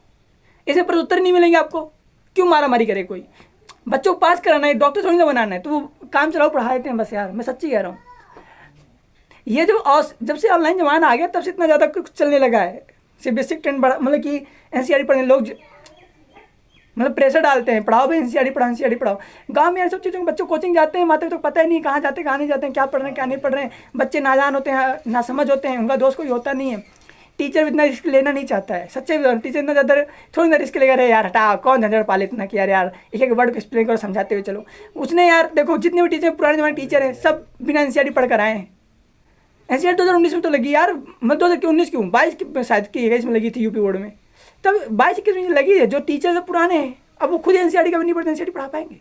इसे प्रत्युत्तर नहीं मिलेंगे आपको, क्यों मारा मारी करे कोई। बच्चों को पास कराना है, डॉक्टर थोड़ी ना बनाना है, तो वो काम चलाओ पढ़ा देते हैं बस यार, मैं सच्ची कह रहा हूँ। ये जब से ऑनलाइन जमाना आ गया तब से इतना ज़्यादा कुछ चलने लगा है। सिर्फ बेसिक ट्रेंड बड़ा, मतलब कि एनसीईआरटी पढ़ने लोग मतलब प्रेशर डालते हैं, पढ़ाओ भाई एनसीईआरटी पढ़ाओ। गांव में यार सब चीज़ों के बच्चों कोचिंग जाते हैं, माता तो पता ही नहीं कहाँ जाते हैं, कहाँ नहीं जाते हैं, क्या पढ़ रहे हैं क्या नहीं पढ़ रहे हैं। बच्चे नादान होते हैं, ना समझ होते हैं, उनका दोस्त कोई होता नहीं है। टीचर भी इतना रिस्क लेना नहीं चाहता है, सच्चे टीचर इतना ज़्यादा थोड़ी ना रिस्क लेगा। अरे यार हटा, कौन झंझट पाले इतना कि यार एक एक वर्ड को एक्सप्लेन करो, समझाते हुए चलो। उसने यार देखो जितने भी टीचर पुराने जमाने टीचर हैं सब बिना एनसीईआरटी पढ़ कर आए हैं। एनसीईआरटी 2019 में तो लगी यार, मैं 2019 क्यों 22 शायद की 21 में लगी थी यूपी बोर्ड में, तब 22-21 में लगी है। जो टीचर सब पुराने हैं अब वो खुद एनसीईआरटी का भी नहीं पढ़ते, एनसीईआरटी पढ़ा पाएंगे,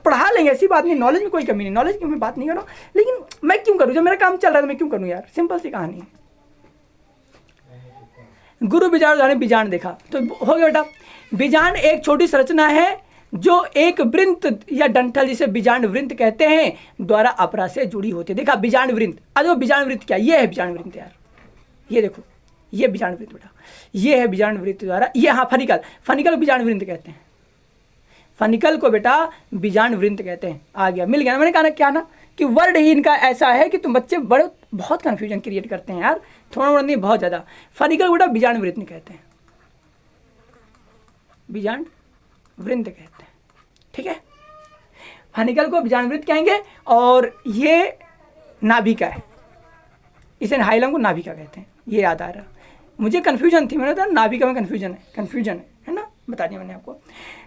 पढ़ा लेंगे, ऐसी बात नहीं। नॉलेज में कोई कमी नहीं, नॉलेज की मैं बात नहीं कर रहा हूँ, लेकिन मैं क्यों करूँ, जब मेरा काम चल रहा है तो मैं क्यों करूँ यार, सिंपल सी कहानी है। गुरु बीजांड ने बीजांड देखा तो हो गया बेटा। बीजांड एक छोटी संरचना है जो एक वृंत या डंठल, जिसे बीजांड वृंत कहते हैं, द्वारा अपरा से जुड़ी होती है। देखा बीजांड वृंत, अरे वो बीजांड वृंत क्या, ये है बीजांड वृंत यार, ये देखो ये बीजांड वृंत बेटा, ये है बीजांड वृंत द्वारा, ये हाँ फनिकल बीजांड वृंत कहते हैं। फनिकल को बेटा बीजांड वृंत कहते हैं। आ गया, मिल गया ना। मैंने कहा ना क्या ना कि वर्ड ही इनका ऐसा है कि तुम बच्चे बहुत कन्फ्यूजन क्रिएट करते हैं यार, थोड़ा मोड़ा नहीं बहुत ज़्यादा। फनिकल बेटा बीजांड वृंत नहीं कहते हैं, बीजांड वृंत कहते हैं, ठीक है। फनिकल को बीजांड वृंत कहेंगे और ये नाभिका है, इसे हाइलम को नाभिका कहते हैं। ये याद आ रहा, मुझे कन्फ्यूजन थी, मैंने बताया नाभिका में कन्फ्यूजन है ना, बता दिया मैंने आपको।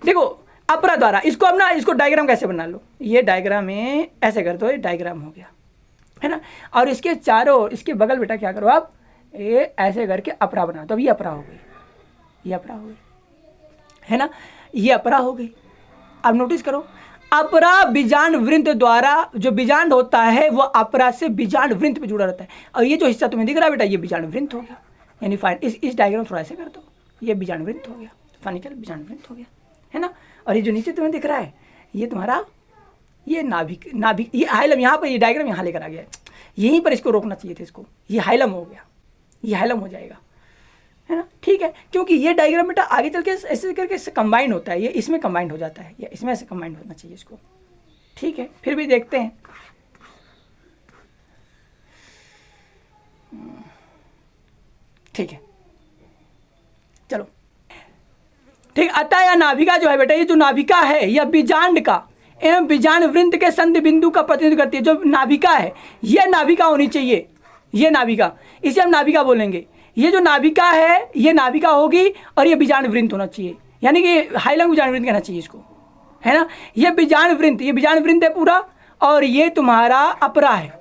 देखो अपरा द्वारा, इसको अब ना इसको डायग्राम कैसे बना लो, ये डायग्राम में ऐसे कर दो, ये डायग्राम हो गया है ना। और इसके चारों, इसके बगल बेटा क्या करो आप, ये ऐसे करके अपरा बना दो। अब ये अपरा हो गई, ये अपरा हो गई है ना, ये अपरा हो गई। अब नोटिस करो, अपरा बीजांड वृंत द्वारा, जो बीजांड होता है वो अपरा से बीजांड वृंत पे जुड़ा रहता है। और ये जो हिस्सा तुम्हें दिख रहा है बेटा, ये बीजांड वृंत हो गया, यानी फाइन इस डायग्राम थोड़ा ऐसे कर दो, ये बीजांड वृंत हो गया, फनिकल बीजांड वृंत हो गया है ना। और ये जो नीचे तुम्हें दिख रहा है ये तुम्हारा ये नाभिक ये हाइलम, यहाँ पर ये डायग्राम यहाँ लेकर आ गया है, यहीं पर इसको रोकना चाहिए था इसको, ये हाइलम हो गया, ये हाइलम हो जाएगा है ना, ठीक है। क्योंकि ये डायग्राम बेटा आगे चल के ऐसे करके कंबाइंड होता है, ये इसमें कंबाइंड हो जाता है, या इसमें ऐसे कंबाइंड होना चाहिए इसको, ठीक है। फिर भी देखते हैं, ठीक है चलो ठीक। अतः यह नाभिका जो है बेटा, ये जो नाभिका है यह बीजांड का एवं बीजांड वृंत के संधि बिंदु का प्रतिनिधित्व करती है। जो नाभिका है यह नाभिका होनी चाहिए, ये नाभिका, इसे हम नाभिका बोलेंगे। ये जो नाभिका है ये नाभिका होगी और ये बीजांड वृंत होना चाहिए, यानी कि हाइलम बीजांड वृंत कहना चाहिए इसको, है ना। ये बीजांड वृंत, ये बीजांड वृंत है पूरा, और ये तुम्हारा अपरा है,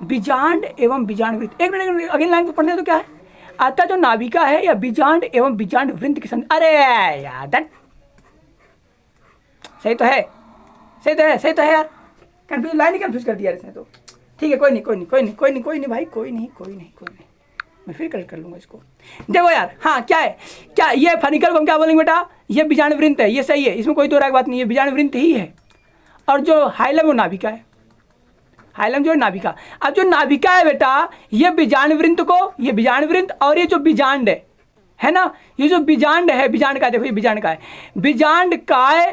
बीजांड एवं बीजांड वृंत। एक मिनट अगली लाइन को पढ़ने तो क्या है, अतः जो नाभिका है या बीजांड एवं बीजांड वृंत के संधि, अरे यार सही तो है, सही तो है यार, कंफ्यूज लाइन ही कंफ्यूज कर दिया इसने तो। ठीक है कोई नहीं भाई, कोई नहीं, मैं फिर करेक्ट कर लूँगा इसको। देखो यार हाँ क्या है, क्या ये फनिकल को हम क्या बोलेंगे बेटा, ये बीजांड वृंत है, ये सही है, इसमें कोई दो राय बात नहीं है, बीजांड वृंत ही है। और जो हाइलम वो नाभिका है, हाइलम जो है नाभिका। अब जो नाभिका है बेटा ये बीजांड वृंत को, ये बीजांड वृंत और ये जो बीजांड है ना, ये जो बीजांड है, बीजांड का देखो ये बीजांड का है, बीजांड काय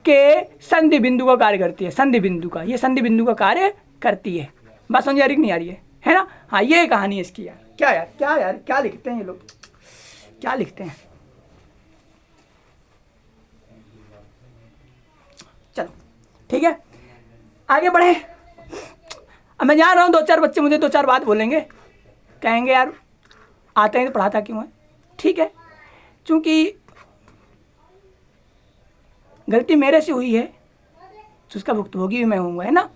के संधि बिंदु का कार्य करती है, संधि बिंदु का, ये संधि बिंदु का कार्य करती है। बात समझ आ रही कि नहीं आ रही है ना। हाँ ये कहानी है इसकी यार, क्या लिखते हैं ये लोग, क्या लिखते हैं ठीक है, आगे बढ़े। अब मैं जान रहा हूँ 2-4 बच्चे मुझे 2-4 बात बोलेंगे, कहेंगे यार आते हैं तो पढ़ाता क्यों है। ठीक है, चूँकि गलती मेरे से हुई है तो उसका भुक्तभोगी भी मैं हूँगा, है ना।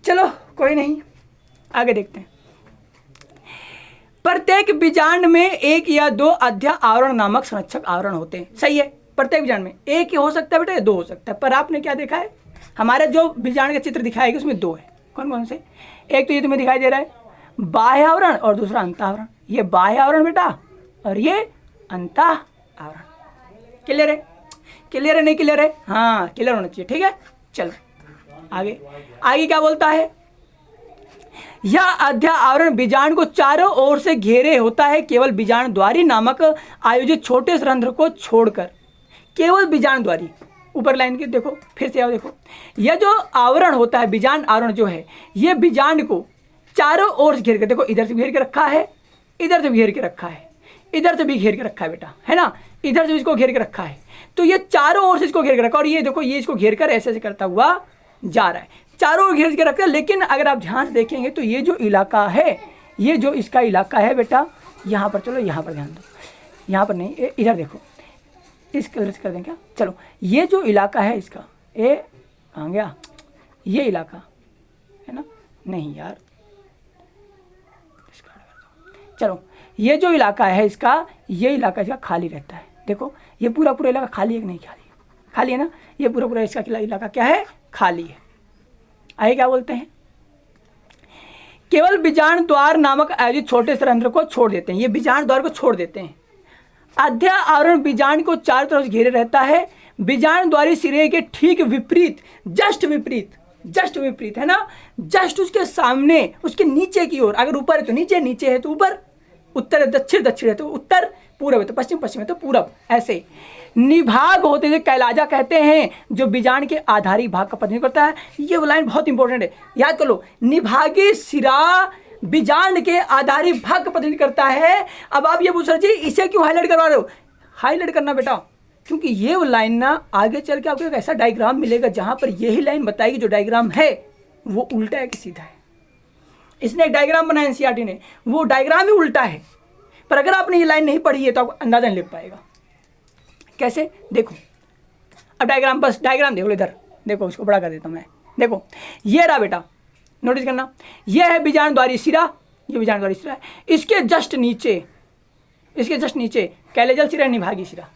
चलो कोई नहीं, आगे देखते हैं। प्रत्येक बीजांड में 1 या 2 अध्या आवरण नामक संरक्षक आवरण होते हैं। सही है, प्रत्येक बीजांड में 1 ही हो सकता है बेटा, या 2 हो सकता है। पर आपने क्या देखा है, हमारे जो बीजांड का चित्र दिखाएगा उसमें 2 है। कौन कौन से? एक तो ये तुम्हें दिखाई दे रहा है बाह्य आवरण और दूसरा अंतः आवरण। ये बाह्य आवरण बेटा और ये अंतः आवरण। क्लियर है? क्लियर है नहीं क्लियर है? हाँ क्लियर होना चाहिए। ठीक है, चलो आगे। आगे क्या बोलता है, यह अध्या आवरण बीजांड को चारों ओर से घेरे होता है, केवल बीजांड द्वारी नामक आयोजित छोटे रंध्र को छोड़कर। केवल बीजांड द्वारी, ऊपर लाइन के देखो, फिर से आओ देखो। यह जो आवरण होता है, बीजांड आवरण जो है, ये बीजांड को चारों ओर से घेर कर, देखो इधर से घेर के रखा है, इधर से भी घेर के रखा है, इधर से भी घेर के रखा है बेटा, है ना, इधर से इसको घेर के रखा है। तो ये चारों ओर से इसको घेर के रखा, और ये देखो ये इसको घेर कर ऐसे ऐसे करता हुआ जा रहा है, चारों ओर घेर के रखा है। लेकिन अगर आप ध्यान से देखेंगे तो ये जो इलाका है, ये जो इसका इलाका है बेटा, यहाँ पर, चलो यहाँ पर ध्यान दो, यहाँ पर नहीं, इधर देखो, इस कलर से कर दें क्या। चलो ये जो इलाका है इसका, ये कहाँ गया, ये इलाका है ना, नहीं यार, चलो ये जो इलाका है इसका, ये इलाका इसका खाली रहता है। देखो ये पूरा पूरा इलाका खाली है कि नहीं, खाली है, खाली है ना, ये पूरा पूरा इसका इलाका क्या है, खाली है। आगे क्या बोलते हैं, केवल बीजांड द्वार नामक आयोजित छोटे से रंध्र को छोड़ देते हैं। ये बीजांड द्वार को छोड़ देते हैं। अध्या आवरण बीजांड को चारों तरफ से घेरे रहता है। बीजांड द्वारी सिरे के ठीक विपरीत, जस्ट विपरीत है ना, जस्ट उसके सामने, उसके नीचे की ओर, अगर ऊपर है तो नीचे, नीचे है तो ऊपर, उत्तर है दक्षिण है तो उत्तर, पूरब है तो पश्चिम, पश्चिम है तो पूरब, ऐसे निभाग होते हैं, कैलाजा कहते हैं, जो बीजांड के आधारी भाग का प्रतिनिधित्व करता है। ये लाइन बहुत इंपॉर्टेंट है, याद कर लो। निभागी सिरा बीजांड के आधारी भाग का प्रतिनिधित्व करता है। अब आप ये पूछ रहे जी इसे क्यों हाईलाइट करवा रहे हो, हाईलाइट करना बेटा, क्योंकि ये वो लाइन ना आगे चल के आपको एक ऐसा डायग्राम मिलेगा जहां पर यही लाइन बताएगी जो डायग्राम है वो उल्टा है कि सीधा है। इसने एक डायग्राम बनाया एनसीईआरटी ने, वो डायग्राम ही उल्टा है। पर अगर आपने ये लाइन नहीं पढ़ी है तो आप अंदाजा नहीं लिख पाएगा। कैसे, देखो अब डायग्राम, बस डायग्राम देखो, इधर देखो, इसको बड़ा कर देता हूँ मैं। देखो ये रहा बेटा, नोटिस करना, ये है बीजांड द्वारी सिरा, ये बीजांड द्वारी सिरा है। इसके जस्ट नीचे कैलेजल सिरा, निभागी सिरा,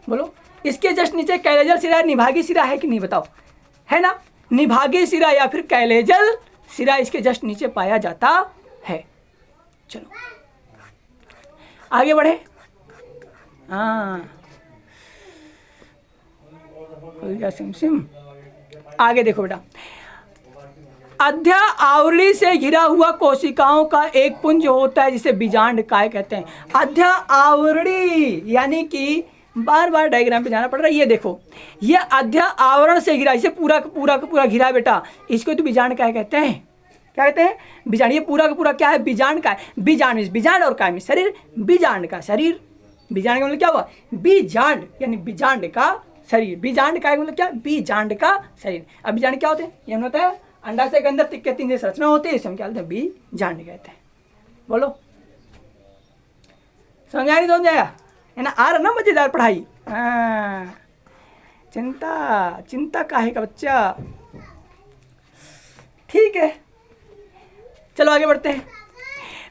बोलो इसके जस्ट नीचे कैलेजल सिरा, निभागी सिरा है कि नहीं बताओ, है ना। निभागी सिरा या फिर कैलेजल सिरा इसके जस्ट नीचे पाया जाता है। चलो आगे बढ़े। हाँ सिम आगे देखो बेटा, अध्या आवरणी से घिरा हुआ कोशिकाओं का एक पुंज होता है जिसे बीजांड काय कहते हैं। अध्या आवरणी यानी कि बार बार डायग्राम पे जाना पड़ रहा है। ये देखो, ये अध्या आवरण से घिरा, इसे पूरा का पूरा घिरा है बेटा, इसको तो बीजांड काय कहते हैं। क्या कहते हैं, बीजांड। ये पूरा का पूरा क्या है, बीजांड का है। बीजांड और काय में शरीर, बीजांड का शरीर। बीजांड का मतलब क्या हुआ, बीजांड यानी बीजांड का शरीर। बीजांड का मतलब क्या, बीजांड का शरीर। अब बीजांड क्या होते हैं, ये होता है अंडाशय के अंदर तिक्के 3 जैसी रचना होती है, इसे हम क्या बोलते हैं, बीजांड कहते हैं। बोलो समझ आया है ना, आ रहा ना मजेदार पढ़ाई। हाँ चिंता काहे का बच्चा। ठीक है चलो आगे बढ़ते हैं।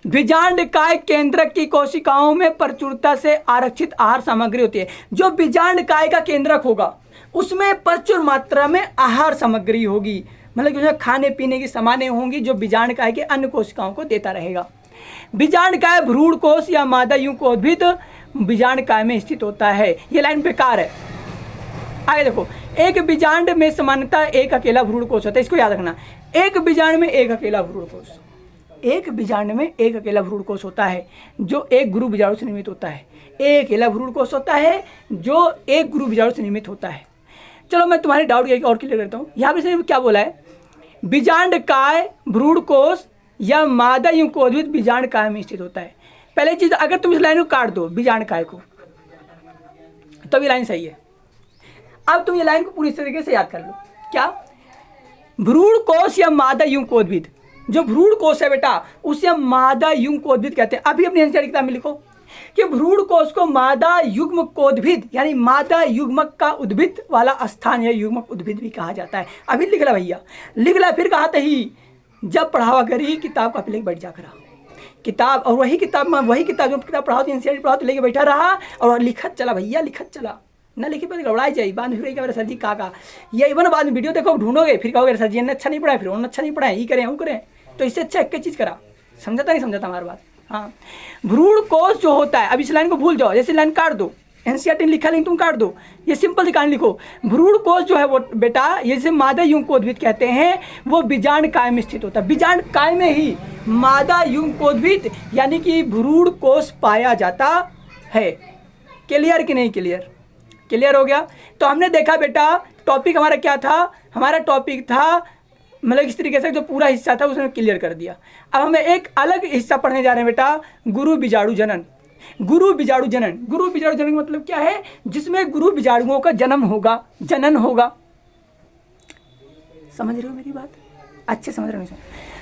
बीजांड काय केंद्रक की कोशिकाओं में प्रचुरता से आरक्षित आहार सामग्री होती है। जो बीजांड काय का केंद्रक होगा उसमें प्रचुर मात्रा में आहार सामग्री होगी, मतलब कि उसमें खाने पीने की सामानें होंगी जो बीजांड काय के अन्य कोशिकाओं को देता रहेगा। बीजांड काय भ्रूण कोश या मादा युग्मोद्भिद बीजांड काय में स्थित होता है। ये लाइन बेकार है। आगे देखो, एक बीजांड में सामान्यतः एक अकेला भ्रूण कोश होता है, इसको याद रखना। एक बीजांड में एक अकेला भ्रूण कोश, एक बीजांड में एक अकेला भ्रूण कोश होता है जो एक गुरु बीजाणु से निर्मित होता है। एक अकेला भ्रूण कोश होता है जो एक गुरु बीजाणु से निर्मित होता है। चलो मैं तुम्हारे डाउट और क्लियर करता हूँ। यहाँ पे क्या बोला है, बीजांड काय भ्रूण कोश या मादा युग्मोद्भिद बीजांड काय में स्थित होता है। पहले चीज, अगर तुम इस लाइन को काट दो बीजांड काय को, तब ये लाइन सही है। अब तुम ये लाइन को पूरी तरीके से याद कर लो। क्या? भ्रूण कोश या मादा युग्मकोद्भिद, जो भ्रूण कोश है बेटा उसे हम मादा युग्मकोद्भिद कहते हैं। अभी अपनी एनसीईआरटी किताब में लिखो कि भ्रूण कोश को मादा युग्मकोद्भिद यानी मादा युग्मक का उद्भिद वाला स्थान या युग्मक उद्भिद भी कहा जाता है। अभी लिख ला भैया, लिख ला, फिर कहा ही जब पढ़ावा करी किताब का लेके बैठ जा करा किताब, और वही किताब जो किताब पढ़ाओ एनसीईआरटी पढ़ाओ तो लेके बैठा रहा और लिखत चला भैया, लिखत चला। ना लिखे पर गड़बड़ाई जाए, बाद में फिर सर जी कहा ये इवन बाद में वीडियो देखो ढूंढोगे, फिर कहोगे सर जी ने अच्छा नहीं पढ़ाया, फिर उन्होंने अच्छा नहीं पढ़ाया, ये करें वो करें। तो इससे अच्छा एक चीज़ करा, समझाता नहीं समझाता हमारी बात। हाँ, भ्रूण कोश जो होता है, अब इस लाइन को भूल जाओ, जैसे लाइन काट दो, एनसीईआरटी ने लिखा लेकिन तुम काट दो, ये सिंपल सी कहानी लिखो। भ्रूण कोश जो है वो बेटा ये जिसे मादा युग्मकोद्भिद कहते हैं, वो बीजांडकाय में स्थित होता है। बीजांडकाय में ही मादा युग्मकोद्भिद यानी कि भ्रूण कोश पाया जाता है। क्लियर कि नहीं क्लियर? क्लियर हो गया। तो हमने देखा बेटा टॉपिक हमारा क्या था, हमारा टॉपिक था मतलब इस तरीके से जो पूरा हिस्सा था उसने क्लियर कर दिया। अब हमें एक अलग हिस्सा पढ़ने जा रहे हैं बेटा, गुरु बीजाणु जनन। गुरु बीजाणु जनन, गुरु बीजाणु जनन मतलब क्या है? जिसमें गुरु बीजाणुओं का जन्म होगा, जनन होगा। समझ रहे हो मेरी बात? अच्छे समझ रहे हो?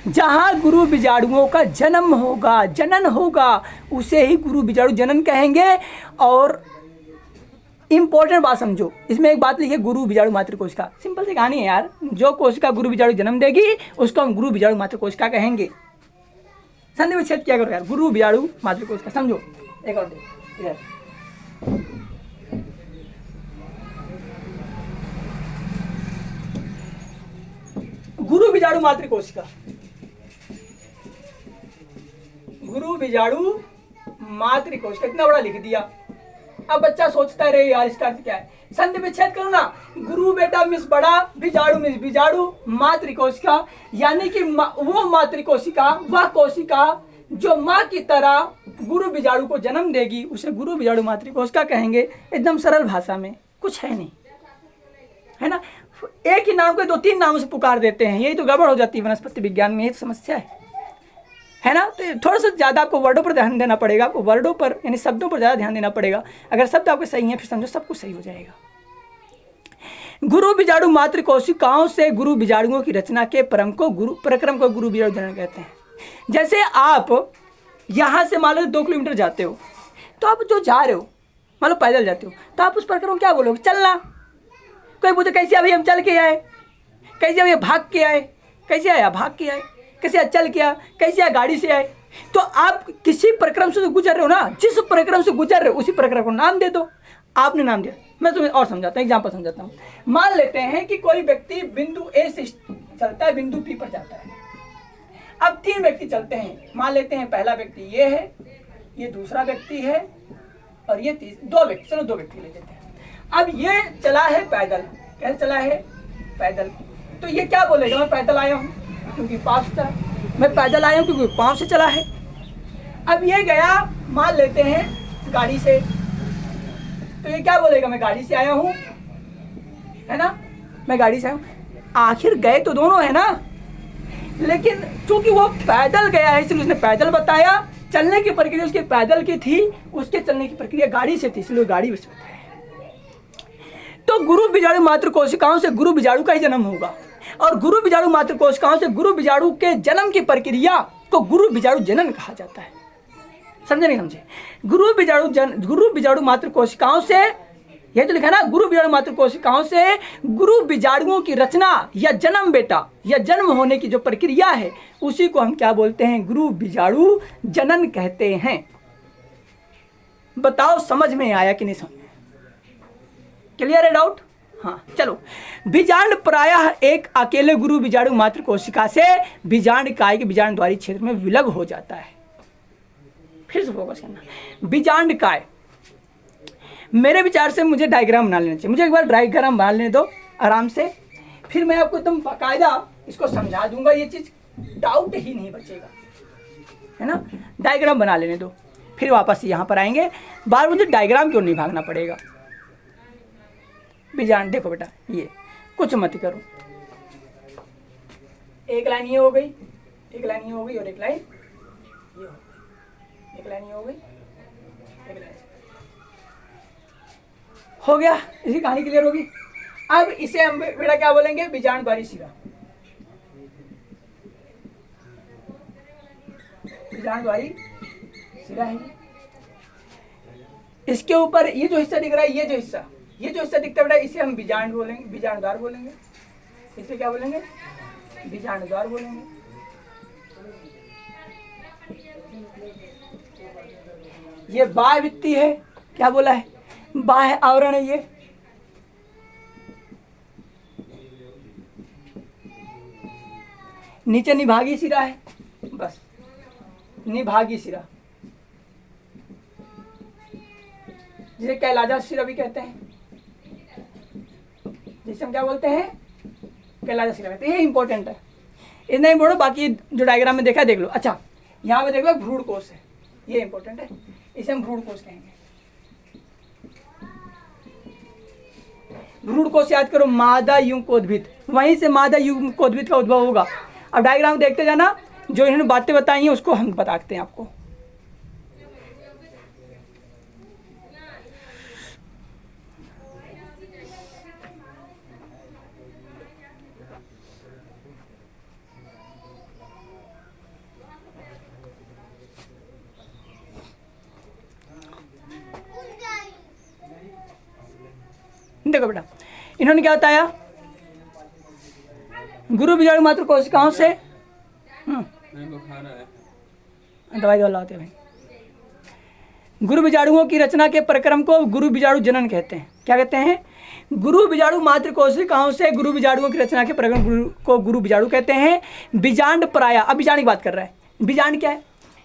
जहाँ गुरु बीजाणुओं का जन्म होगा, जनन होगा, उसे ही गुरु बीजाणु जनन कहेंगे। और इंपॉर्टेंट बात समझो, इसमें एक बात लिखी है गुरु बीजाणु मातृ कोशिका। सिंपल सी कहानी है यार, जो कोशिका गुरु बीजाणु जन्म देगी उसको हम गुरु बीजाणु मातृ कोशिका कहेंगे। संधि विच्छेद क्या करो यार, गुरु बीजाणु मातृ कोशिका समझो। एक और इधर गुरु बीजाणु मातृ कोशिका, गुरु बीजाणु मातृ कोशिका, इतना बड़ा लिख दिया। अब बच्चा सोचता रहे यार इसका अर्थ क्या है, संधि विच्छेद करो ना। गुरु बेटा मिस बड़ा, बीजाणु मिस बीजाणु, मातृ कोशिका यानी कि वो मातृ कोशिका, वह कोशिका जो माँ की तरह गुरु बीजाणु को जन्म देगी उसे गुरु बीजाणु मातृ कोशिका कहेंगे। एकदम सरल भाषा में, कुछ है नहीं, है ना। एक ही नाम को दो तीन नामों से पुकार देते हैं, यही तो गड़बड़ हो जाती है वनस्पति विज्ञान में, यही तो समस्या है ना। तो थोड़ा सा ज़्यादा आपको वर्डों पर ध्यान देना पड़ेगा, आपको वर्डों पर यानी शब्दों पर ज़्यादा ध्यान देना पड़ेगा। अगर शब्द आपके सही हैं फिर समझो सब कुछ सही हो जाएगा। गुरु बीजाणु मातृ कोशिकाओं से गुरु बीजाणुओं की रचना के प्रक्रम को गुरु बीजाणु जनन कहते हैं। जैसे आप यहाँ से मान लो 2 किलोमीटर जाते हो, तो आप जो जा रहे हो मान लो पैदल जाते हो, तो आप उस प्रक्रम क्या बोलोगे? चलना। कोई पूछे कैसे अभी हम चल के आए, कैसे अभी भाग के आए, कैसे आया भाग के आए, कैसे चल के आया, कैसे आया गाड़ी से आए। तो आप किसी प्रक्रम से गुजर रहे हो ना, जिस प्रक्रम से गुजर रहे हो उसी प्रक्रम को नाम दे दो। आपने नाम दिया, मैं तुम्हें और समझाता हूँ, एग्जाम्पल समझाता हूँ। मान लेते हैं कि कोई व्यक्ति बिंदु ए से चलता है, बिंदु पी पर जाता है। अब 3 व्यक्ति चलते हैं, मान लेते हैं पहला व्यक्ति ये है, ये दूसरा व्यक्ति है और ये 2 व्यक्ति, चलो 2 व्यक्ति ले लेते हैं। अब ये चला है पैदल, कैसे चला है? पैदल। तो ये क्या बोलेगा? मैं पैदल आया हूँ क्योंकि पाँव से चला, मैं पैदल आया हूँ क्योंकि पाँव से चला है। अब ये गया मान लेते हैं गाड़ी से, तो ये क्या बोलेगा? मैं गाड़ी से आया हूँ, है ना, मैं गाड़ी से आया हूँ। आखिर गए तो दोनों है ना, लेकिन चूंकि वो पैदल गया है इसलिए उसने पैदल बताया। चलने की प्रक्रिया उसके पैदल की थी, उसके चलने की प्रक्रिया गाड़ी से थी, इसलिए गाड़ी से बताया। तो गुरु बीजाणु मातृ कोशिकाओं से गुरु बीजाणु का ही जन्म होगा, और गुरु बीजाणु मातृ कोशिकाओं से गुरु बीजाणु के जन्म की प्रक्रिया को गुरु बीजाणु जनन कहा जाता है। समझे नहीं समझे? गुरु बीजाणु मातृ कोशिकाओं से, यही तो लिखा ना, गुरु बीजाणु मातृ कोशिकाओं से गुरु बीजाणुओं की रचना या जन्म बेटा, या जन्म होने की जो प्रक्रिया है उसी को हम क्या बोलते हैं? गुरु बीजाणु जनन कहते हैं। बताओ समझ में आया कि नहीं समझ में? क्लियर है डाउट? हाँ चलो। बीजांड प्रायः एक अकेले गुरु बीजाणु मातृ कोशिका से बीजांड काय के बीजांड द्वारी क्षेत्र में विलग हो जाता है। फिर से फोकस करना। बीजांड काय, मेरे विचार से मुझे डायग्राम बना लेना चाहिए, मुझे एक बार डायग्राम बना लेने दो आराम से, फिर मैं आपको एकदम बाकायदा इसको समझा दूंगा, ये चीज डाउट ही नहीं बचेगा, है ना। डायग्राम बना लेने दो, फिर वापस यहाँ पर आएंगे। बार मुझे डायग्राम क्यों नहीं भागना पड़ेगा? बीजांड देखो बेटा, ये कुछ मत करो, एक लाइन ये हो गई, एक लाइन ये हो गई, और एक लाइन ये हो गई, एक लाइन ये हो गई, एक लाइन हो गया। इसी कहानी क्लियर होगी। अब इसे हम बेटा क्या बोलेंगे, बीजाणुधारी शिरा। बीजाणुधारी शिरा है। इसके ऊपर ये जो हिस्सा दिख रहा है, ये जो हिस्सा दिखता है बेटा, इसे हम बीजाणु बोलेंगे, बीजाणुद्वार बोलेंगे। इसे क्या बोलेंगे, बीजाणुद्वार बोलेंगे। ये बाह्य भित्ति है, क्या बोला है, बाह्य आवरण है। ये नीचे निभागी शिरा है, बस निभागी शिरा, जिसे कैलाजा शिरा भी कहते हैं, जिसे हम क्या बोलते हैं, कैलाजा शिरा कहते हैं। ये इंपॉर्टेंट है, इतना इंपॉर्टेंट। बाकी जो डायग्राम में देखा देख लो। अच्छा, यहाँ पे देखो भ्रूण कोश है, ये इंपॉर्टेंट है, इसे हम भ्रूण कोश कहेंगे। भ्रूण कोश याद करो, मादा युग्मकोद्भिद, वहीं से मादा युग्मकोद्भिद का उद्भव होगा। अब डायग्राम देखते जाना, जो इन्होंने बातें बताई हैं उसको हम बताते हैं आपको। देखो बेटा, इन्होंने क्या बताया, गुरु बीजाणु मात्र कोशिकाओं से दवाई लाते भाई। गुरु बीजाणुओं की रचना के प्रक्रम को गुरु बीजाणु जनन कहते हैं। क्या कहते हैं, गुरु बीजाणु मात्र कोशिकाओं से गुरु बीजाणुओं की रचना के प्रक्रम को गुरु बीजाणु कहते हैं। बीजांड प्रायः, अब बीजांड की बात कर रहा है। बीजांड क्या है,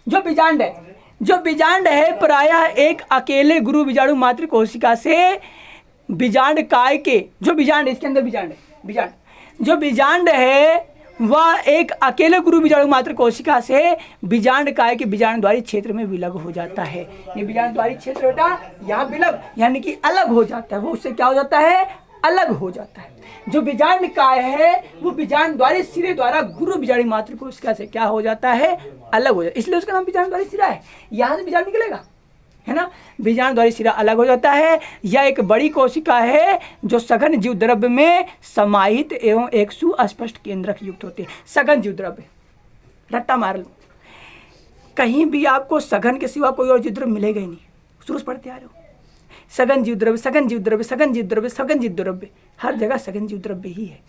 जो बीजांड है प्रायः एक अकेले गुरु बीजाणु मात्र कोशिका से बीजांड काय के, जो बीजांड इसके अंदर जो बीजांड है वह एक अकेले गुरु बीजाणु मात्र कोशिका से बीजांड काय के बीजाणुद्वारी क्षेत्र में विलग हो जाता है। ये बीजाणुद्वारी क्षेत्र बेटा यहाँ विलग यानी कि अलग हो जाता है, वो उससे क्या हो जाता है, अलग हो जाता है। जो बीजांड काय है वो बीजाणुद्वारी सिरे द्वारा गुरु बीजाणु मात्र कोशिका से क्या हो जाता है, अलग हो जाता है, इसलिए उसका नाम बीजाणुद्वारी सिरा है। यहाँ से बीजाणु निकलेगा, है ना, बीजाणुद्वारी शिरा अलग हो जाता है। यह एक बड़ी कोशिका है जो सघन जीव द्रव्य में समाहित एवं एक सुस्पष्ट केंद्रक युक्त होती है। सघन जीव द्रव्य, रट्टा मार लो, कहीं भी आपको सघन के सिवा कोई और जीव द्रव्य मिलेगा ही नहीं। शुरू से पढ़ते आ रहे हो, सघन जीव द्रव्य, सघन जीव द्रव्य, सघन जीव द्रव्य, सघन जीव द्रव्य, हर जगह सघन जीव द्रव्य ही है।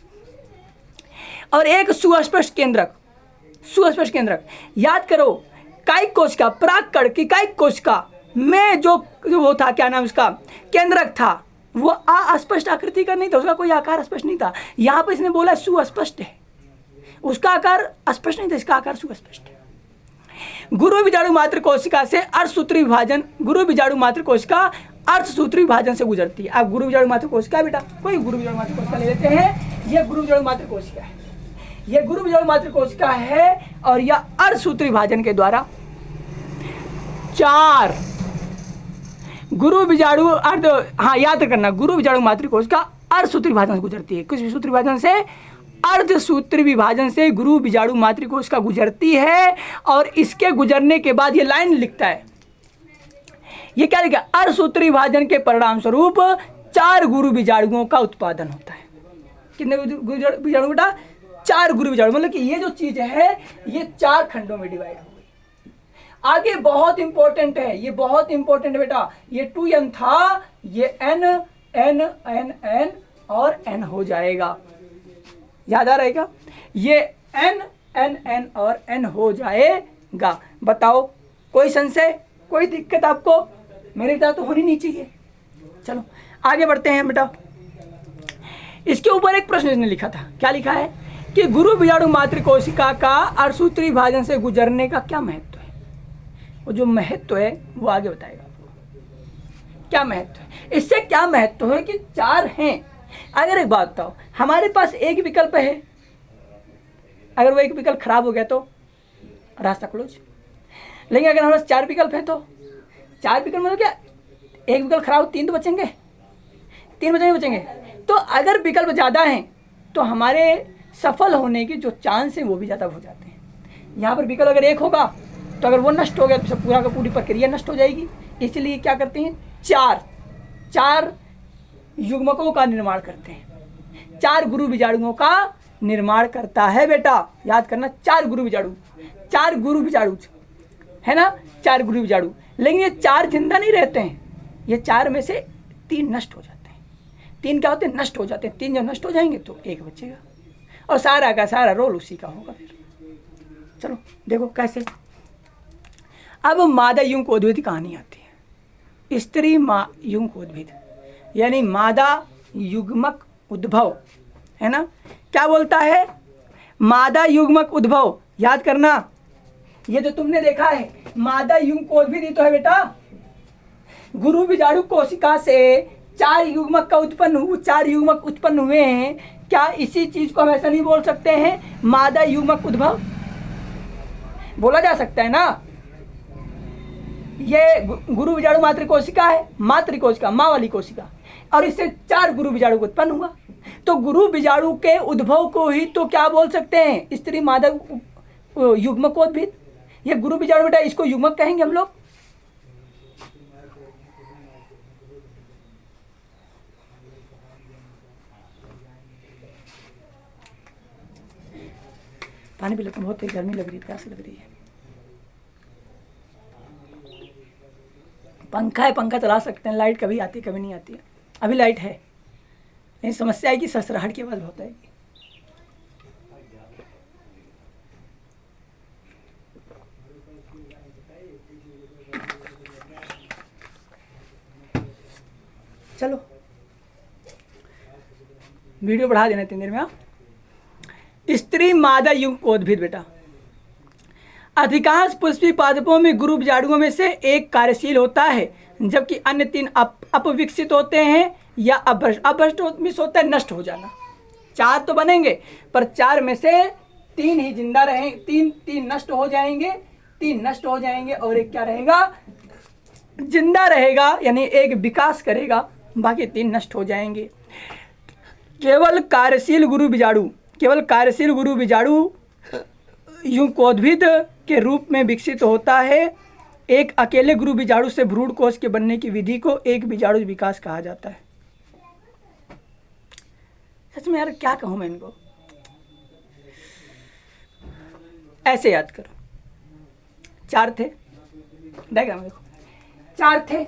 और एक सुस्पष्ट केंद्रक, याद करो, कायिक कोशिका, परागकण की कायिक कोशिका में जो वो था, क्या नाम उसका, केंद्रक था, वो अस्पष्ट आकृति का नहीं था, उसका कोई आकार स्पष्ट नहीं था। यहाँ पर इसने बोला सुस्पष्ट है, उसका आकार स्पष्ट नहीं था, इसका आकार सुस्पष्ट है। गुरु बीजाणु मात्र कोशिका से अर्धसूत्री विभाजन, गुरु बीजाणु मात्र कोशिका अर्धसूत्री विभाजन से गुजरती है। अब गुरु बीजाणु मात्र कोशिका, बेटा कोई गुरु बीजाणु मात्र कोशिका ले लेते हैं, यह गुरु बीजाणु मात्र कोशिका है, यह गुरु बीजाणु मात्र कोशिका है और यह अर्धसूत्री विभाजन के द्वारा 4 गुरु बीजाणु अर्ध, हाँ याद करना, गुरु बीजाणु मात्र कोशिका अर्धसूत्री विभाजन से गुजरती है। किस सूत्री विभाजन से, अर्धसूत्री विभाजन से गुरु बीजाणु मात्र कोशिका गुजरती है। और इसके गुजरने के बाद ये लाइन लिखता है, ये क्या लिखा, अर्धसूत्री विभाजन के परिणाम स्वरूप 4 गुरु बीजाणुओं का उत्पादन होता है। कितने बीजाणु बेटा, 4 गुरु बीजाणु, मतलब कि ये जो चीज है ये 4 खंडों में डिवाइड हो गई। आगे बहुत इंपॉर्टेंट है, ये बहुत इंपॉर्टेंट है बेटा, ये 2n था, ये n n n n और n हो जाएगा, याद आ रहेगा, ये n n n और n हो जाएगा। बताओ कोई संशय, कोई दिक्कत आपको, मेरे विचार तो होनी नहीं चाहिए। चलो आगे बढ़ते हैं बेटा। इसके ऊपर एक प्रश्न इसने लिखा था, क्या लिखा है कि गुरु बीजाणु मात्र कोशिका का अर्धसूत्री विभाजन से गुजरने का क्या महत्व है। वो जो महत्व है वो आगे बताएगा आपको, क्या महत्व है, इससे क्या महत्व है कि 4 हैं। अगर एक बात बताओ, हमारे पास एक विकल्प है, अगर वो एक विकल्प खराब हो गया तो रास्ता क्लोज। लेकिन अगर हमारे पास 4 विकल्प है तो 4 विकल्प मतलब क्या, एक विकल्प खराब हो 3 तो बचेंगे, 3 बचेंगे। तो अगर विकल्प ज़्यादा हैं तो हमारे सफल होने के जो चांस हैं वो भी ज़्यादा हो जाते हैं। यहाँ पर विकल्प अगर 1 होगा तो अगर वो नष्ट हो गया तो सब पूरा का पूरी प्रक्रिया नष्ट हो जाएगी। इसलिए क्या करते हैं, 4 युग्मकों का निर्माण करते हैं। 4 गुरु बीजाणुओं का निर्माण करता है बेटा, याद करना। 4 गुरु बीजाणु, 4 गुरु बीजाणु है ना, 4 गुरु बीजाणु। लेकिन ये 4 जिंदा नहीं रहते हैं, ये 4 में से 3 नष्ट हो जाते हैं। 3 क्या होते हैं? नष्ट हो जाते हैं। 3 जब नष्ट हो जाएंगे तो 1 बचेगा और सारा का सारा रोल उसी का होगा फिर। चलो देखो कैसे। अब मादा युग्मकोद्भिद की कहानी आती है। स्त्री युग्मकोद्भिद यानी मादा युग्मक उद्भव, है ना। क्या बोलता है? मादा युग्मक उद्भव। याद करना, ये जो तुमने देखा है मादा युग्मकोद्भिद ही तो है बेटा। गुरु बीजाणु कोशिका से 4 युग्मक का उत्पन्न 4 युग्मक उत्पन्न हुए हैं। क्या इसी चीज को हम ऐसा नहीं बोल सकते हैं मादा युग्मक उद्भव? बोला जा सकता है ना। ये गुरु बीजाणु मातृ कोशिका है, मातृ कोशिका माँ वाली कोशिका, और इससे 4 गुरु बीजाणु उत्पन्न हुआ। तो गुरु बीजाणु के उद्भव को ही तो क्या बोल सकते हैं? स्त्री मादा युग्मकोद्भिद। ये गुरु बीजाणु बेटा, इसको युग्मक कहेंगे हम लोग। पानी पी लेता हूँ, बहुत तेज गर्मी लग रही है, प्यास लग रही है। पंखा है, पंखा चला सकते हैं। लाइट कभी आती है कभी नहीं आती है। अभी लाइट है, लेकिन समस्या है कि सरसराहट की आवाज़ बहुत आएगी। चलो वीडियो बढ़ा देना 3 देर में। स्त्री मादा युग्मकोद्भिद बेटा, अधिकांश पुष्पीय पादपों में गुरु बीजाणुओं में से एक कार्यशील होता है, जबकि अन्य 3 अपविकसित होते हैं या अभ्रष्ट होता है, नष्ट हो जाना। 4 तो बनेंगे पर 4 में से 3 ही जिंदा रहेंगे, 3 नष्ट हो जाएंगे, 3 नष्ट हो जाएंगे और एक क्या रहेगा? जिंदा रहेगा, यानी एक विकास करेगा, बाकी 3 नष्ट हो जाएंगे। केवल कार्यशील गुरु बीजाणु युग्मकोद्भिद के रूप में विकसित होता है। एक अकेले गुरु बीजाणु से भ्रूण कोश के बनने की विधि को एक बीजाणु विकास कहा जाता है। सच में यार क्या कहूं मैं इनको, ऐसे याद करो। 4 थे, डायग्राम देखो, 4 थे,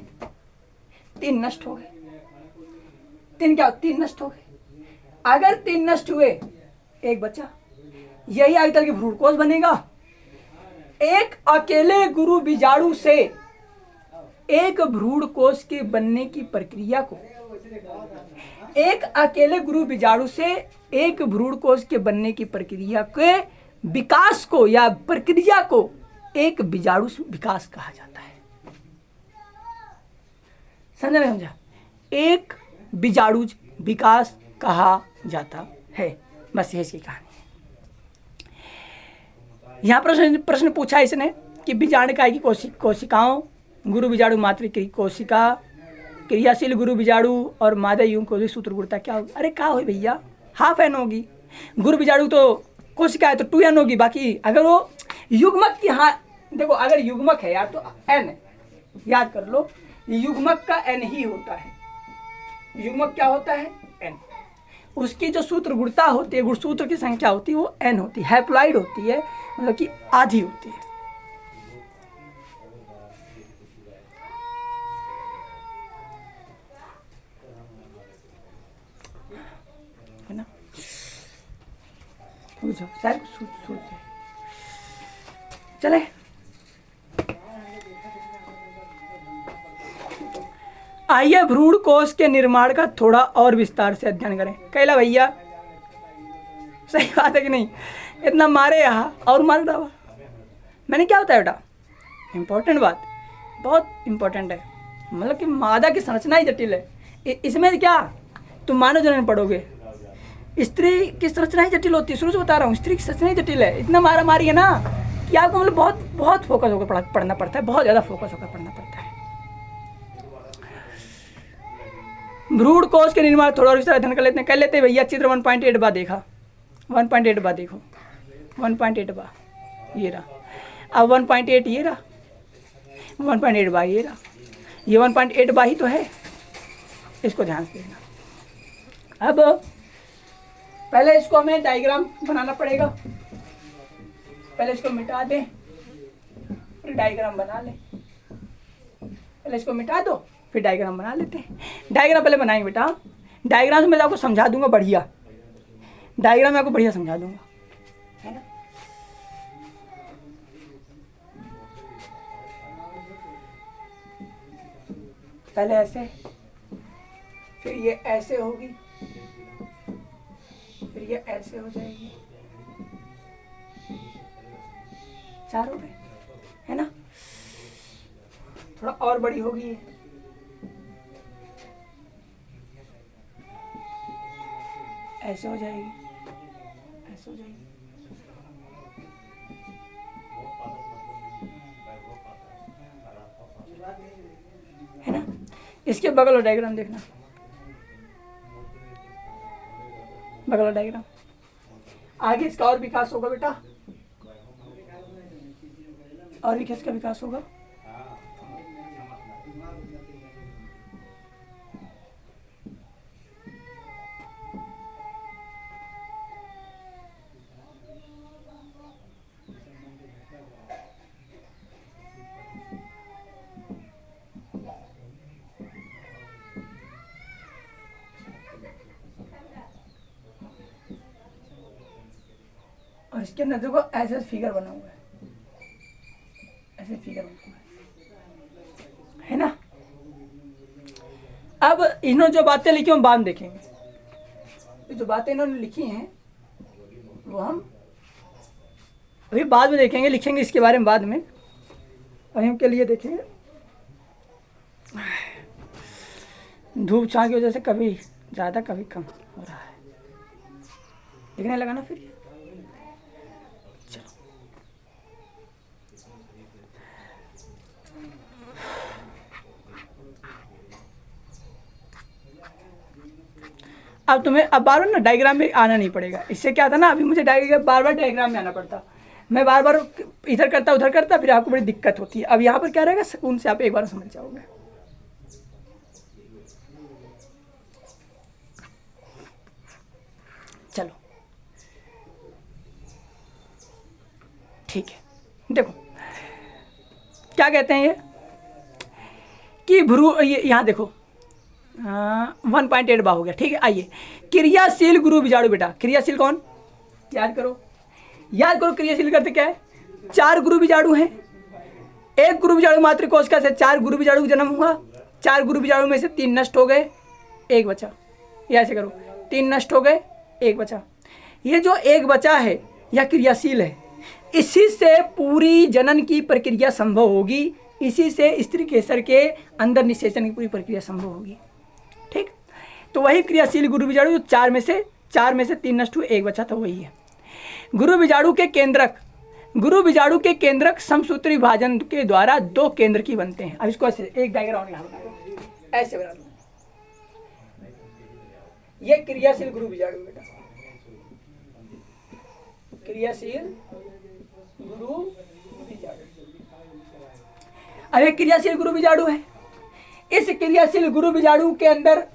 3 नष्ट हो गए। 3 नष्ट हो गए। अगर 3 नष्ट हुए, 1 बचा, यही आगे चल के भ्रूण कोश बनेगा। एक अकेले गुरु बीजाणु से एक भ्रूण कोश के बनने की प्रक्रिया को, एक अकेले गुरु बीजाणु से एक भ्रूण कोश के बनने की प्रक्रिया के विकास को या प्रक्रिया को एक बीजाणु विकास कहा जाता है। समझा नहीं समझा? एक बीजाणु विकास कहा जाता है। बस यही इसकी कहानी है। यहाँ प्रश्न पूछा इसने कि बीजाणुकाय की कोशिकाओं, गुरु बीजाणु मातृ कोशिका, क्रियाशील गुरु बीजाणु और मादा युग्मकोद्भिद सूत्रगुणता क्या होगी? अरे क्या हो भैया, हाफ एन होगी। गुरु बीजाणु तो कोशिका है तो 2 एन होगी। बाकी अगर वो युग्मक की, हाँ देखो अगर युग्मक है यार तो एन, याद कर लो, युग्मक का एन ही होता है। युग्मक क्या होता है? एन। उसकी जो सूत्रगुणता होती है, गुणसूत्र की संख्या होती है, वो एन होती है। हैप्लॉइड होती है, मतलब कि आधी होती है। ना शायद सोच चले। आइए भ्रूण कोश के निर्माण का थोड़ा और विस्तार से अध्ययन करें। कैला भैया सही बात है कि नहीं? इतना मारे यहाँ और मार डावा। मैंने क्या बताया बेटा? इम्पोर्टेंट बात, बहुत इम्पोर्टेंट है। मतलब कि मादा की संरचना ही जटिल है। इसमें क्या तुम मानव जनन पढ़ोगे, स्त्री की संरचना ही जटिल होती है। शुरू से बता रहा हूँ, स्त्री की संरचना ही जटिल है। इतना मारा मारी है ना कि आपको मतलब बहुत फोकस होकर पढ़ना पड़ता है, बहुत ज़्यादा फोकस होकर पढ़ना पड़ता है। भ्रूण कोश के निर्माण थोड़ा और विस्तार अध्ययन कर लेते हैं भैया। चित्र 1.8 बार देखा, 1.8 बार देखो, 1.8 बार ये रहा। अब 1.8 ये रहा, 1.8 बार ये रहा। ये 1.8 बार ही तो है, इसको ध्यान से देखना। अब पहले इसको हमें डायग्राम बनाना पड़ेगा, पहले इसको मिटा दें फिर डायग्राम बना लें। पहले इसको मिटा दो फिर डायग्राम बना लेते हैं। डायग्राम पहले बनाएंगे बेटा, डायग्राम से मैं आपको समझा दूंगा बढ़िया, डायग्राम में आपको बढ़िया समझा दूंगा, है ना। पहले ऐसे, फिर ये ऐसे होगी, फिर ये ऐसे हो जाएगी, 4 हो गए, है ना। थोड़ा और बड़ी होगी ये, ऐसे हो जाएगी, ऐसे हो जाएगी, है ना। इसके बगल वाला डायग्राम देखना, बगल वाला डायग्राम। आगे इसका और विकास होगा बेटा, और भी किसका विकास होगा। और इसके अंदर देखो ऐसे फिगर बना हुआ है, ऐसे फिगर बना हुआ है ना। अब इन्होंने जो बातें लिखी हम बाद में देखेंगे, जो बातें इन्होंने लिखी हैं वो हम अभी बाद में देखेंगे, लिखेंगे इसके बारे में बाद में। अभी हम के लिए देखेंगे, धूप छांव की वजह से कभी ज़्यादा कभी कम हो रहा है, दिखने लगा ना। फिर अब तुम्हें अब बार बार ना डायग्राम में आना नहीं पड़ेगा। इससे क्या था ना, अभी मुझे बार बार डायग्राम में आना पड़ता, मैं बार बार इधर करता उधर करता, फिर आपको बड़ी दिक्कत होती है। अब यहाँ पर क्या रहेगा, सुकून से आप एक बार समझ जाओगे। चलो ठीक है, देखो क्या कहते हैं ये कि भ्रू, ये यहाँ देखो 1.8 हो गया, ठीक है। आइए, क्रियाशील गुरु बीजाणु बेटा, क्रियाशील कौन, याद करो, याद करो। क्रियाशील करते क्या है, 4 गुरु बीजाणु हैं, एक गुरु बीजाणु मातृकोशिका से 4 गुरु बीजाणु का जन्म हुआ, 4 गुरु बीजाणु में से 3 नष्ट हो गए, 1 बचा। ये ऐसे करो, 3 नष्ट हो गए, 1 बचा। ये जो 1 बचा है यह क्रियाशील है, इसी से पूरी जनन की प्रक्रिया संभव होगी, इसी से स्त्री केसर के अंदर निषेचन की पूरी प्रक्रिया संभव होगी, ठीक। तो वही क्रियाशील गुरु बीजाणु जो 4 में से 3 नष्ट हुए, 1 बचा, तो वही है गुरु बीजाणु के केंद्रक। गुरु बीजाणु के केंद्रक समसूत्री विभाजन के द्वारा 2 केंद्र की बनते हैं। अब इसको ऐसे एक डायग्राम यहाँ बना लो, ऐसे बना लो, ये क्रियाशील गुरु बीजाणु बेटा, क्रियाशील गुरु बीजाणु। अब एक क्रियाशील गुरु बीजाणु है, इस क्रियाशील गुरु बीजाणु के अंदर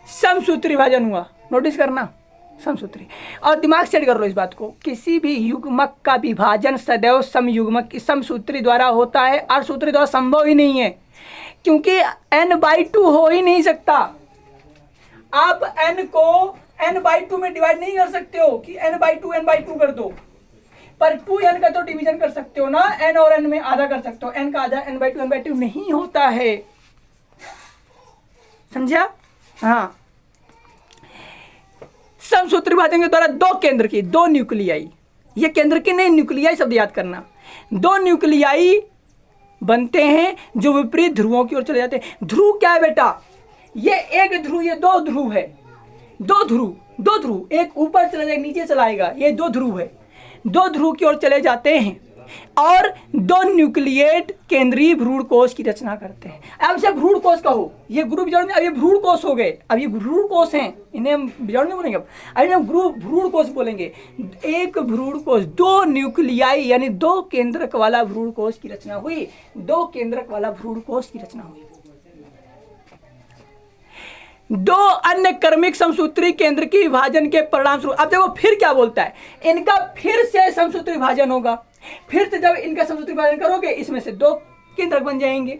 समसूत्री विभाजन हुआ, नोटिस करना, समसूत्री। और दिमाग सेट कर लो इस बात को, किसी भी युग्मक का विभाजन सदैव समयुग्मक समसूत्री द्वारा होता है, अर्धसूत्री द्वारा संभव ही नहीं है, क्योंकि n/2 हो ही नहीं सकता। आप n को n/2 में डिवाइड नहीं कर सकते हो कि n/2 कर दो, पर 2n का तो डिवीजन कर सकते हो ना, n और n में आधा कर सकते हो, n का आधा n/2 नहीं होता है, समझा। हाँ, समसूत्री विभाजन के द्वारा 2 केंद्र की, 2 न्यूक्लियाई, ये केंद्र के नहीं, न्यूक्लियाई शब्द याद करना, 2 न्यूक्लियाई बनते हैं जो विपरीत ध्रुवों की ओर चले जाते हैं। ध्रुव क्या है बेटा, ये एक ध्रुव, ये 2 ध्रुव है, 2 ध्रुव, एक ऊपर चला जाएगा नीचे चलाएगा, ये 2 ध्रुव है, 2 ध्रुव की ओर चले जाते हैं और 2 न्यूक्लिएट केंद्रीय भ्रूण कोश की रचना करते हैं। अब से भ्रूण कोश कहो, ये गुरु बीजाणु में, अब ये भ्रूण कोश हो गए, अब ये भ्रूण कोश हैं, इन्हें हम बीजाणु नहीं बोलेंगे, अब इन्हें भ्रूण कोश बोलेंगे। एक भ्रूण कोश, 2 न्यूक्लियाई यानी 2 केंद्रक वाला भ्रूण कोश की रचना हुई, 2 केंद्रक वाला भ्रूण कोश की रचना हुई। दो अन्य क्रमिक समसूत्री केंद्र की विभाजन के परिणाम स्वरूप, अब देखो फिर क्या बोलता है, इनका फिर से समसूत्री विभाजन होगा। फिर से जब इनका समसूत्री विभाजन करोगे इसमें से दो केंद्रक बन जाएंगे,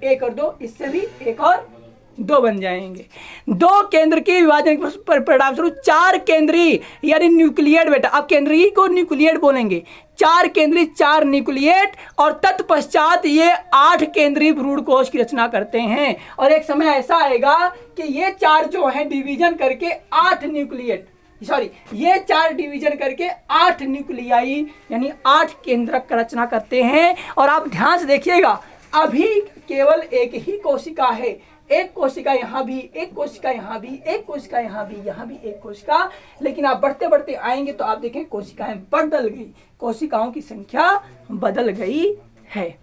एक और दो, इससे भी एक और दो बन जाएंगे। दो केंद्र के विभाजन के परिणाम स्वरूप चार केंद्रीय यानी न्यूक्लिएट, बेटा अब केंद्रीय को न्यूक्लिएट बोलेंगे, चार केंद्रीय चार न्यूक्लिएट और तत्पश्चात ये 8 केंद्रीय भ्रूण कोश की रचना करते हैं। और एक समय ऐसा आएगा कि ये चार जो है डिवीजन करके 8 न्यूक्लिएट, सॉरी ये 4 डिवीजन करके 8 न्यूक्लियाई यानी 8 केंद्रक का रचना करते हैं। और आप ध्यान से देखिएगा, अभी केवल एक ही कोशिका है, एक कोशिका यहाँ भी, एक कोशिका यहाँ भी, एक कोशिका यहाँ भी, यहाँ भी एक कोशिका, लेकिन आप बढ़ते बढ़ते आएंगे तो आप देखें कोशिकाएं बदल गई, कोशिकाओं की संख्या बदल गई है।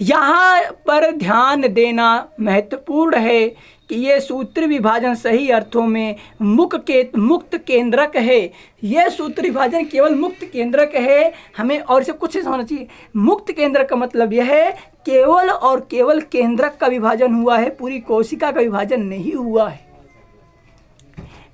यहाँ पर ध्यान देना महत्वपूर्ण है कि ये सूत्र विभाजन सही अर्थों में मुक्त केंद्रक है। ये सूत्र विभाजन केवल मुक्त केंद्रक है, हमें और इसे कुछ समझना चाहिए। मुक्त केंद्रक का मतलब यह है केवल और केवल केंद्रक का विभाजन हुआ है, पूरी कोशिका का विभाजन नहीं हुआ है।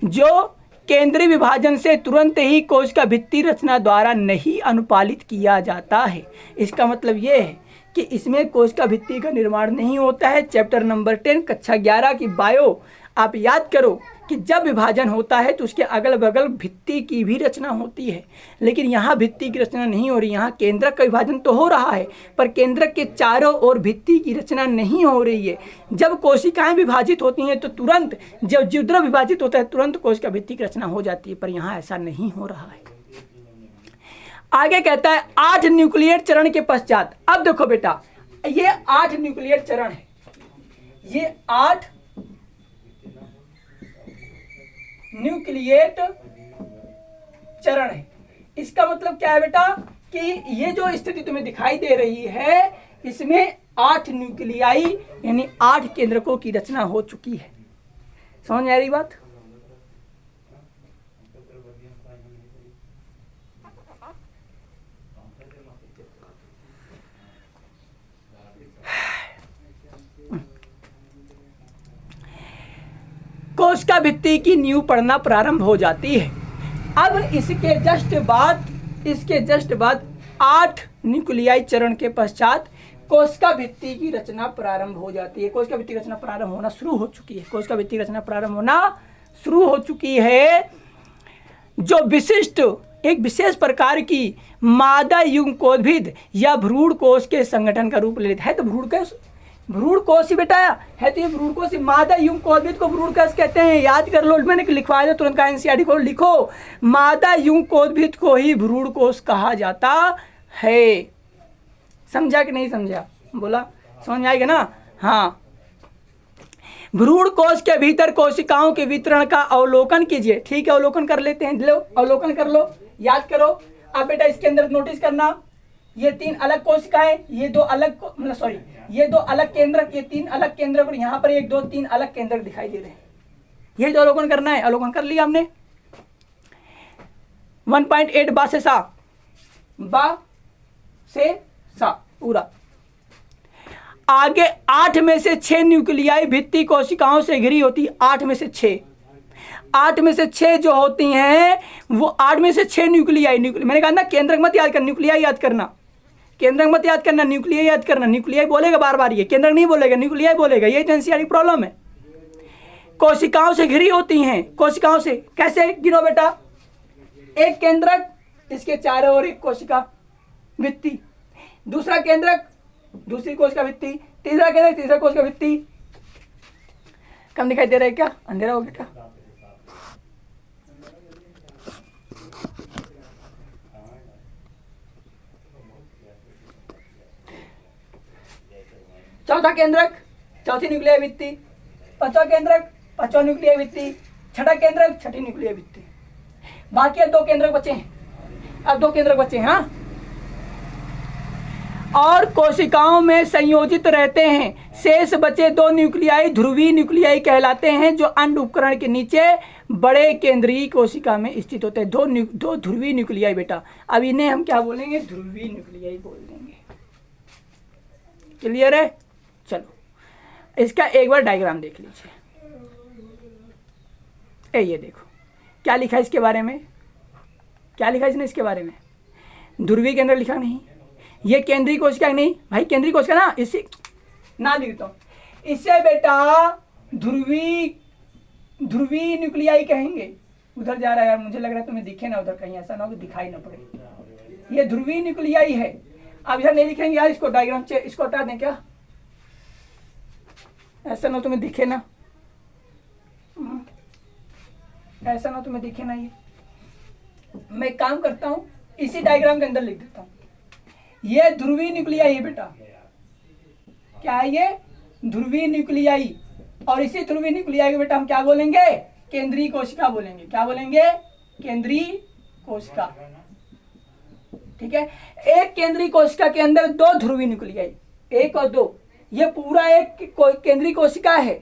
जो केंद्रीय विभाजन से तुरंत ही कोशिका भित्ति रचना द्वारा नहीं अनुपालित किया जाता है। इसका मतलब यह है कि इसमें कोशिका भित्ति का निर्माण नहीं होता है। चैप्टर नंबर 10 कक्षा 11 की बायो आप याद करो कि जब विभाजन होता है तो उसके अगल बगल भित्ति की भी रचना होती है, लेकिन यहाँ भित्ति की रचना नहीं हो रही। यहाँ केंद्रक का विभाजन तो हो रहा है पर केंद्रक के चारों ओर भित्ति की रचना नहीं हो रही है। जब कोशिकाएं विभाजित होती हैं तो तुरंत, जब जीवद्रव्य विभाजित होता है तुरंत कोशिका भित्ति की रचना हो जाती है, पर यहाँ ऐसा नहीं हो रहा है। आगे कहता है 8 न्यूक्लिएट चरण के पश्चात, अब देखो बेटा ये 8 न्यूक्लिएट चरण है, ये 8 न्यूक्लिएट चरण है। इसका मतलब क्या है बेटा कि ये जो स्थिति तुम्हें दिखाई दे रही है इसमें 8 न्यूक्लियाई यानी 8 केंद्रकों की रचना हो चुकी है। समझ आ रही बात? कोशिका भित्ति की नींव पड़ना प्रारंभ हो जाती है। अब इसके जस्ट बाद 8 न्यूक्लियाई चरण के पश्चात कोशिका भित्ति की रचना प्रारंभ हो जाती है। कोशिका भित्ति रचना प्रारंभ होना शुरू हो चुकी है। कोशिका भित्ति रचना प्रारंभ होना शुरू हो चुकी है, जो विशिष्ट एक विशेष प्रकार की मादा युग्मकोद्भिद या भ्रूण कोश के संगठन का रूप लेता है। तो भ्रूण कोश ही बेटा है, तो ये भ्रूण कोश मादा युग्मकोद्भिद को भ्रूण कोश कहते हैं। याद कर लो, मैंने लिखवाया था तुरंत का एनसीईआरटी को लिखो, मादा युग्मकोद्भिद को ही भ्रूण कोश कहा जाता है। समझा कि नहीं समझा? बोला समझ आएगा ना? हाँ, भ्रूण कोश के भीतर कोशिकाओं के वितरण का अवलोकन कीजिए। ठीक है, अवलोकन कर लेते हैं, लो अवलोकन कर लो, याद करो। अब बेटा इसके अंदर नोटिस करना, ये 3 अलग कोशिकाएं, ये 2 अलग, मतलब सॉरी ये 2 अलग केंद्रक, ये 3 अलग केंद्रक और यहाँ पर 1 2 3 अलग केंद्रक दिखाई दे रहे हैं। ये जो अवलोकन करना है, अवलोकन कर लिया हमने। 1.8 बा से सा पूरा। आगे 8 में से 6 न्यूक्लियाई भित्ति कोशिकाओं से घिरी होती है। 8 में से 6 जो होती हैं वो 8 में से 6 न्यूक्लियाई, मैंने कहा ना केंद्रक मत याद करना, न्यूक्लियाई याद करना, केंद्रक मत याद करना, न्यूक्लियाई याद करना। न्यूक्लियाई बोलेगा बार बार, ये केंद्रक नहीं बोलेगा, न्यूक्लियाई बोलेगा। ये तो एनसीईआरटी प्रॉब्लम है। कोशिकाओं से घिरी होती हैं। कोशिकाओं से कैसे गिरो बेटा? एक केंद्रक, इसके चारों ओर एक कोशिका भित्ति, दूसरा केंद्रक, दूसरी कोशिका भित्ति, तीसरा केंद्रक, तीसरा कोशिका भित्ति। कम दिखाई दे रहा है क्या? अंधेरा हो गया क्या? चौथा केंद्रक, चौथी न्यूक्लियाई भित्ति, पांचवा केंद्रक, पांचवा न्यूक्लियाई भित्ति, छठा केंद्रक, छठी न्यूक्लियाई भित्ति। बाकी अब 2 केंद्रक बचे हैं, अब 2 केंद्रक बचे हैं। हाँ, और कोशिकाओं में संयोजित रहते हैं। शेष बचे 2 न्यूक्लियाई ध्रुवीय न्यूक्लियाई कहलाते हैं, जो अंड उपकरण के नीचे बड़े केंद्रीय कोशिका में स्थित होते हैं। 2 ध्रुवीय न्यूक्लियाई बेटा, अब इन्हें हम क्या बोलेंगे? ध्रुवीय न्यूक्लियाई बोल देंगे। क्लियर है? चलो इसका एक बार डायग्राम देख लीजिए। ये देखो क्या लिखा है इसके बारे में, क्या लिखा है इसने इसके बारे में, ध्रुवीय केंद्र लिखा नहीं, ये केंद्रीय कोशिका नहीं भाई, केंद्रीय कोशिका ना, इसी ना लिखता हूँ, इससे बेटा ध्रुवीय न्यूक्लियाई कहेंगे। उधर जा रहा है यार, मुझे लग रहा है तुम्हें दिखे ना उधर, कहीं ऐसा ना हो कि दिखाई ना पड़े। ये ध्रुवीय न्यूक्लियाई है। अब इधर नहीं लिखेंगे यार, इसको डायग्राम इसको हटा दें क्या, ऐसा ना तुम्हें दिखे ना, ऐसा ना तुम्हें दिखे ना। ये मैं एक काम करता हूँ, इसी डायग्राम के अंदर लिख देता हूँ, ये ध्रुवीय न्यूक्लियाई है बेटा। क्या है ये, ध्रुवीय न्यूक्लियाई। और इसी ध्रुवीय न्यूक्लियाई को बेटा हम क्या बोलेंगे, केंद्रीय कोशिका बोलेंगे। क्या बोलेंगे, केंद्रीय कोशिका। ठीक है, एक केंद्रीय कोशिका के अंदर दो ध्रुवीय न्यूक्लियाई, एक और दो, ये पूरा एक केंद्रीय कोशिका है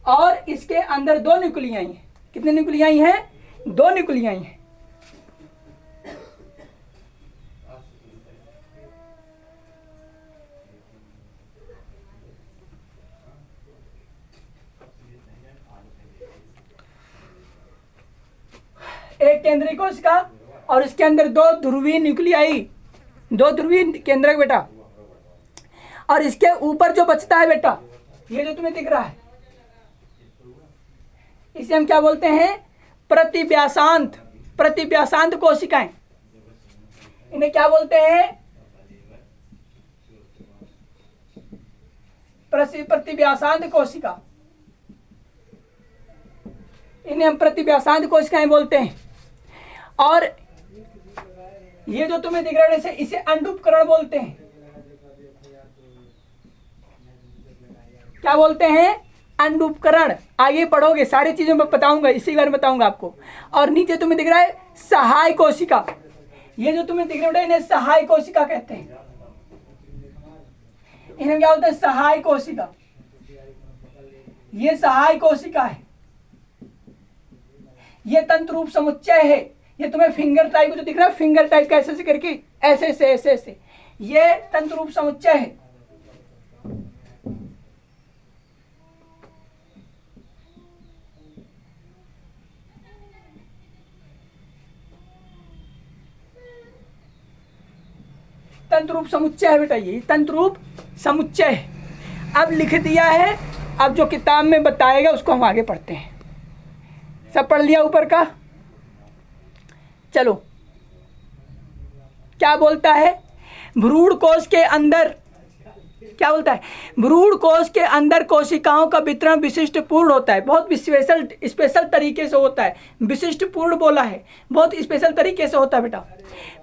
और इसके अंदर दो न्यूक्लियाई हैं। कितने न्यूक्लियाई हैं, दो न्यूक्लियाई हैं। एक केंद्रीय कोशिका और इसके अंदर दो ध्रुवीय न्यूक्लियाई, दो ध्रुवीय केंद्रक बेटा। और इसके ऊपर जो बचता है बेटा, ये जो तुम्हें दिख रहा है, इसे हम क्या बोलते हैं, प्रतिव्यासांत, प्रतिव्यासांत कोशिकाएं। इन्हें क्या बोलते हैं, प्रतिव्यासांत कोशिका। इन्हें हम प्रतिव्यासांत कोशिकाएं बोलते हैं। और ये जो तुम्हें दिख रहा है, इसे अंडुपकरण बोलते हैं। क्या बोलते हैं, अंडुपकरण। आगे पढ़ोगे सारी चीजों में बताऊंगा, इसी बारे में बताऊंगा आपको। और नीचे तुम्हें दिख रहा है सहाय कोशिका। ये जो तुम्हें दिख रहा है इन्हें सहाय कोशिका कहते हैं। इन्हें क्या बोलते हैं, सहाय कोशिका। ये सहाय कोशिका है, ये तंत्र रूप समुच्चय है। ये तुम्हें फिंगर टाइप जो दिख रहा है, फिंगर टाइप का ऐसे करके, ऐसे से ऐसे ऐसे, ये तंत्र रूप समुच्चय है। तंत्र रूप समुच्चय है बेटा, ये तंत्र रूप समुच्चय है। अब लिख दिया है, अब जो किताब में बताएगा उसको हम आगे पढ़ते हैं। सब पढ़ लिया ऊपर का, चलो क्या बोलता है, भ्रूण कोश के अंदर क्या बोलता है, भ्रूण कोश के अंदर कोशिकाओं का वितरण विशिष्ट पूर्ण होता है। बहुत स्पेशल तरीके से होता है, विशिष्ट पूर्ण बोला है, बहुत स्पेशल तरीके से होता है बेटा।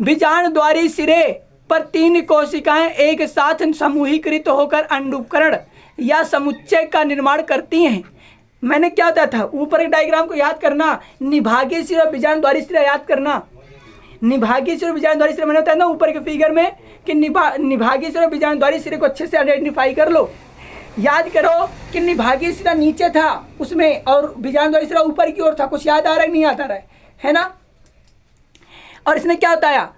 बीजाणु द्वारी सिरे पर 3 कोशिकाएं एक साथ समूहीकृत होकर अंडुपकरण या समुच्चय का निर्माण करती हैं। मैंने क्या बताया था, ऊपर के डायग्राम को याद करना, निभागीय सिरा और बीजाणु द्वारी सिरा याद करना। निभागीय सिरा और बीजाणु द्वारी सिरा मैंने बताया ना ऊपर के फिगर में कि निभागीय सिरा और बीजाणु द्वारी सिरे को अच्छे से आइडेंटिफाई कर लो। याद करो कि निभागीय सिरा नीचे था उसमें और बीजाणु द्वारी सिरा ऊपर की ओर था। कुछ याद आ रहा है नहीं आता रहा है ना। और इसने क्या बताया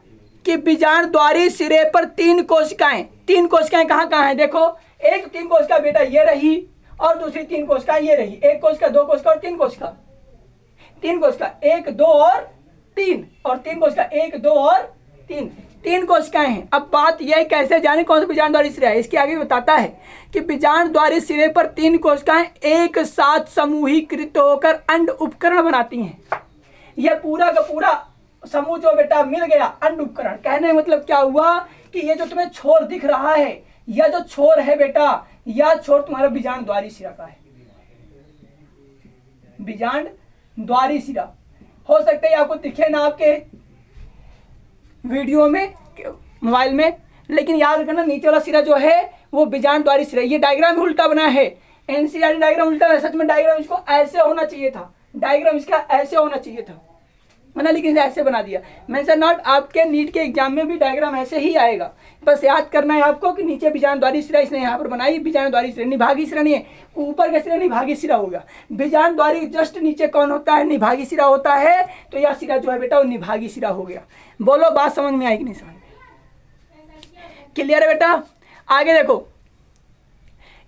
कि बीजाणु द्वारी सिरे पर 3 कोशिकाएं, 3 कोशिकाएं कहाँ कहाँ हैं, देखो एक 3 कोशिका बेटा ये रही और दूसरी 3 कोशिका ये रही। 1 कोशिका, 2 कोशिका और 3 कोशिका, 3 कोशिका, 1 2 और 3, और 3 कोशिका 1 2 और 3, 3 कोशिकाएं हैं। अब बात यह कैसे जाने कौन सा बीजाणु द्वारी सिरा है, इसके आगे बताता है कि बीजाणु द्वारी सिरे पर 3 कोशिकाएं एक साथ समूहीकृत होकर अंड उपकरण बनाती हैं। यह पूरा का पूरा समूह जो बेटा मिल गया अंड उपकरण। कहने मतलब क्या हुआ कि ये जो तुम्हें छोर दिख रहा है, यह जो छोर है बेटा, यह छोर तुम्हारा बीजाणु द्वारी सिरा का है। बीजाणु द्वारी सिरा हो सकता है आपको दिखे ना आपके वीडियो में, मोबाइल में, लेकिन याद रखना नीचे वाला सिरा जो है वो बीजाणु द्वारी सिरा। ये डायग्राम उल्टा बना है, एनसीईआरटी डायग्राम उल्टा है। सच में डायग्राम इसको ऐसे होना चाहिए था, डायग्राम इसका ऐसे होना चाहिए था, मैंने लेकिन ऐसे बना दिया। मेंशन नॉट, आपके नीट के एग्जाम में भी डायग्राम ऐसे ही आएगा। बस याद करना है आपको कि नीचे बीजाणु द्वारी सिरा इसने यहाँ पर बनाई, बीजाणु द्वारी सिरा। निभागीय सिरा नहीं है, ऊपर का सिरा निभागीय सिरा होगा। बीजाणु द्वारी जस्ट नीचे कौन होता है, निभागीय सिरा होता है। तो यह सिरा जो है बेटा वो निभागीय सिरा हो गया। बोलो बात समझ में आई कि नहीं समझ में? क्लियर है बेटा? आगे देखो,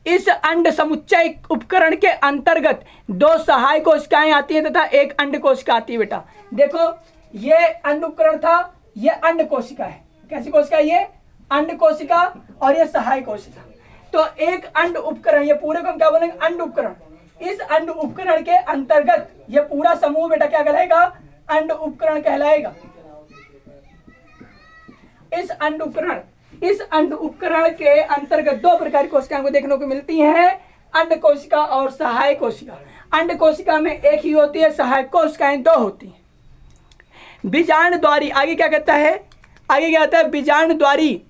इस अंड समुच्चय उपकरण के अंतर्गत 2 सहायक कोशिकाएं आती हैं तथा एक अंड कोशिका आती है। बेटा देखो, ये अंड उपकरण था, ये अंड कोशिका है। कैसी कोशिका है? ये अंड कोशिका और ये सहायक कोशिका। तो एक अंड उपकरण, ये पूरे को हम क्या बोलेंगे? अंड उपकरण। इस अंड उपकरण के अंतर्गत ये पूरा समूह बेटा क्या कहलाएगा? अंड उपकरण कहलाएगा। इस अंड उपकरण के अंतर्गत 2 प्रकार की कोशिकाओं को देखने को मिलती हैं, अंड कोशिका और सहायक कोशिका। अंड कोशिका में एक ही होती है, सहायक कोशिकाएं 2 होती हैं। बीजांडद्वारी, आगे क्या कहता है? आगे क्या कहता है? बीजांडद्वारी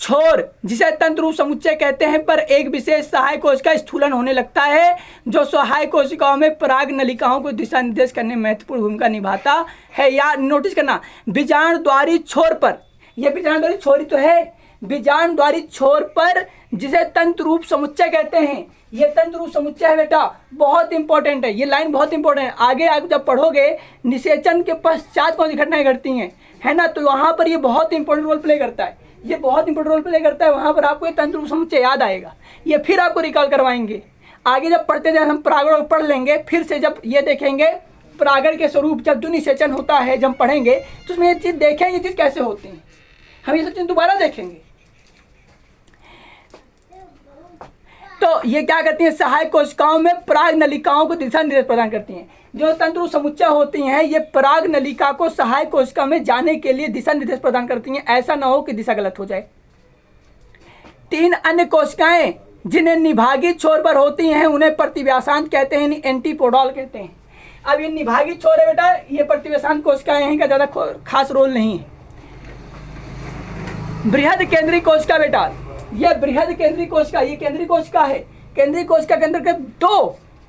छोर, जिसे तंत्र रूप समुच्चय कहते हैं, पर एक विशेष सहायक कोशिका स्थूलन होने लगता है, जो सहायक कोशिकाओं में पराग नलिकाओं को दिशा निर्देश करने में महत्वपूर्ण भूमिका निभाता है। या नोटिस करना, बीजांडद्वारी छोर पर, यह बीजांडद्वारी छोर ही तो है, बीजांडद्वारी छोर पर जिसे तंत्र रूप समुच्चय कहते हैं, ये तंत्र रूप समुच्चय है बेटा, बहुत इंपॉर्टेंट है, ये लाइन बहुत इंपॉर्टेंट है। आगे आप जब पढ़ोगे निषेचन के पश्चात कौन सी घटनाएं घटती हैं, है ना, तो वहां पर ये बहुत इंपॉर्टेंट रोल प्ले करता है, ये बहुत इंपॉर्टेंट रोल प्ले करता है। वहां पर आपको ये तंत्र रूप समुच्चय याद आएगा, ये फिर आपको रिकॉल करवाएंगे। आगे जब पढ़ते जाए हम परागण को पढ़ लेंगे, फिर से जब ये देखेंगे परागण के स्वरूप, जब जो निषेचन होता है जब पढ़ेंगे तो उसमें ये चीज़ देखेंगे, ये चीज़ कैसे होती है, हम ये सब चीज़ दोबारा देखेंगे। तो ये क्या करती हैं? सहायक कोशिकाओं में पराग नलिकाओं को दिशा निर्देश प्रदान करती हैं। जो तंत्र समुच्चय होती हैं, ये पराग नलिका को सहायक कोशिका में जाने के लिए दिशा निर्देश प्रदान करती हैं, ऐसा ना हो कि दिशा गलत हो जाए। 3 अन्य कोशिकाएं जिन्हें निभागी छोर पर होती हैं, उन्हें प्रतिव्यासांत कहते हैं, एंटीपोडॉल कहते हैं। अब ये निभागी छोर है बेटा, ये प्रतिव्यासांत कोशिकाएं हैं, का ज़्यादा खास रोल नहीं है। बृहद केंद्रीय कोशिका बेटा, ये बृहद केंद्रीय कोशिका, ये केंद्रीय कोशिका है। केंद्रीय कोशिका के अंदर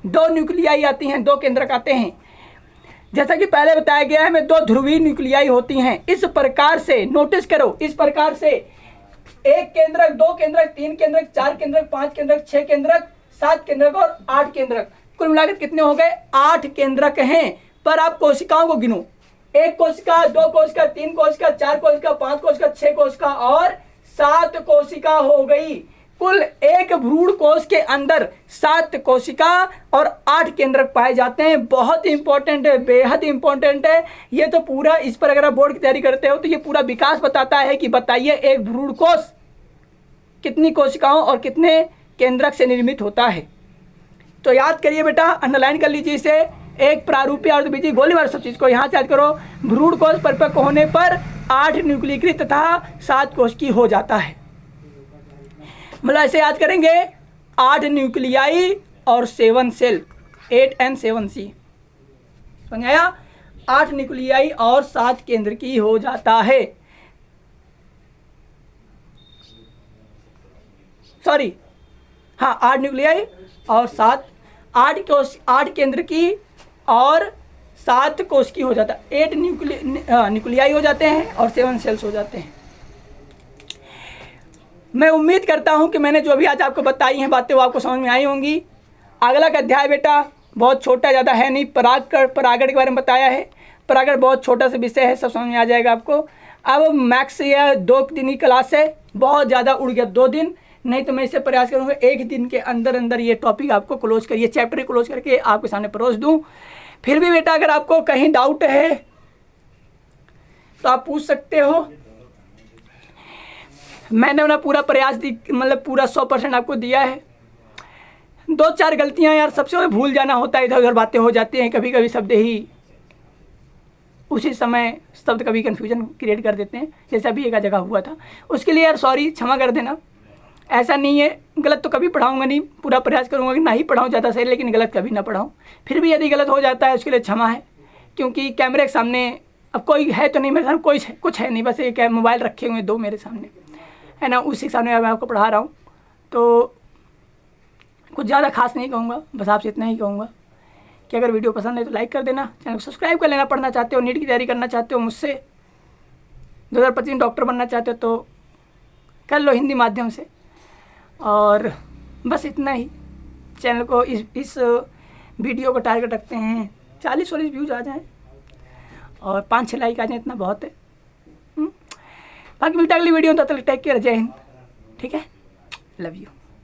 दो न्यूक्लियाई आती हैं, 2 केंद्रक आते हैं। जैसा कि पहले बताया गया है, में 2 ध्रुवीय न्यूक्लियाई होती हैं। इस प्रकार से नोटिस करो, इस प्रकार से 1 केंद्रक, 2 केंद्रक, 3 केंद्रक, 4 केंद्रक, 5 केंद्रक, 6 केंद्रक, 7 केंद्रक और 8 केंद्रक। कुल मिलाकर कितने हो गए? 8 केंद्रक हैं। पर आप कोशिकाओं को गिनो, 1 कोशिका, 2 कोशिका, 3 कोशिका, 4 कोशिका, 5 कोशिका, 6 कोशिका और 7 कोशिका हो गई। कुल एक भ्रूण कोश के अंदर 7 कोशिका और 8 केंद्रक पाए जाते हैं। बहुत इंपॉर्टेंट है, बेहद इंपॉर्टेंट है ये तो पूरा। इस पर अगर आप बोर्ड की तैयारी करते हो तो ये पूरा विकास बताता है कि बताइए एक भ्रूण कोश कितनी कोशिकाओं और कितने केंद्रक से निर्मित होता है। तो याद करिए बेटा, अंडरलाइन कर लीजिए इसे। एक प्रारूपीय अर्धबीजीय गोलीबार सब चीज़ को यहाँ से याद करो। भ्रूण कोश परिपक्व होने पर 8 न्यूक्लियीकृत तथा 7 कोशिकी हो जाता है। मतलब ऐसे याद करेंगे, 8 न्यूक्लियाई और 7 सेल, 8N7C, समझ आया? 8 न्यूक्लियाई और 7 केंद्र की हो जाता है। सॉरी, हाँ, 8 न्यूक्लियाई और 8 केंद्र की और 7 कोश की हो जाता है। 8 न्यूक्लियाई हो जाते हैं और 7 सेल्स हो जाते हैं। मैं उम्मीद करता हूं कि मैंने जो भी आज आपको बताई हैं बातें वो आपको समझ में आई होंगी। अगला का अध्याय बेटा बहुत छोटा, ज़्यादा है नहीं, परागण के बारे में बताया है। परागण बहुत छोटा सा विषय है, सब समझ में आ जाएगा आपको। अब मैक्स या 2 दिन की क्लास है, बहुत ज़्यादा उड़ गया 2 दिन, नहीं तो मैं इसे प्रयास करूँगा 1 दिन के अंदर अंदर ये टॉपिक आपको क्लोज करिए, चैप्टर क्लोज करके आपके सामने परोस दूँ। फिर भी बेटा अगर आपको कहीं डाउट है तो आप पूछ सकते हो। मैंने अपना पूरा प्रयास मतलब पूरा 100% आपको दिया है। 2-4 गलतियां यार, सबसे ज़्यादा भूल जाना होता है, इधर उधर बातें हो जाती हैं, कभी कभी शब्द ही उसी समय शब्द कभी कन्फ्यूजन क्रिएट कर देते हैं, जैसा भी एक जगह हुआ था। उसके लिए यार सॉरी, क्षमा कर देना। ऐसा नहीं है, गलत तो कभी पढ़ाऊँगा नहीं, पूरा प्रयास करूँगा कि ना ही पढ़ाऊँ ज़्यादा सही, लेकिन गलत कभी ना पढ़ाऊँ। फिर भी यदि गलत हो जाता है उसके लिए क्षमा है, क्योंकि कैमरे के सामने अब कोई है तो नहीं मेरे सामने, कुछ है नहीं, बस एक मोबाइल रखे हुए 2 मेरे सामने, है ना, उसी सामने मैं आपको पढ़ा रहा हूँ। तो कुछ ज़्यादा खास नहीं कहूँगा, बस आपसे इतना ही कहूँगा कि अगर वीडियो पसंद है तो लाइक कर देना, चैनल को सब्सक्राइब कर लेना। पढ़ना चाहते हो, नीट की तैयारी करना चाहते हो मुझसे, 2025 डॉक्टर बनना चाहते हो तो कर लो हिंदी माध्यम से। और बस इतना ही। चैनल को इस वीडियो को टारगेट रखते हैं 40-40 व्यूज़ आ जाएँ और 5-6 लाइक आ जाए, इतना बहुत है। बाकी मिलता है अगली वीडियो में, तब तक टेक केयर, जय हिंद। ठीक है, लव यू।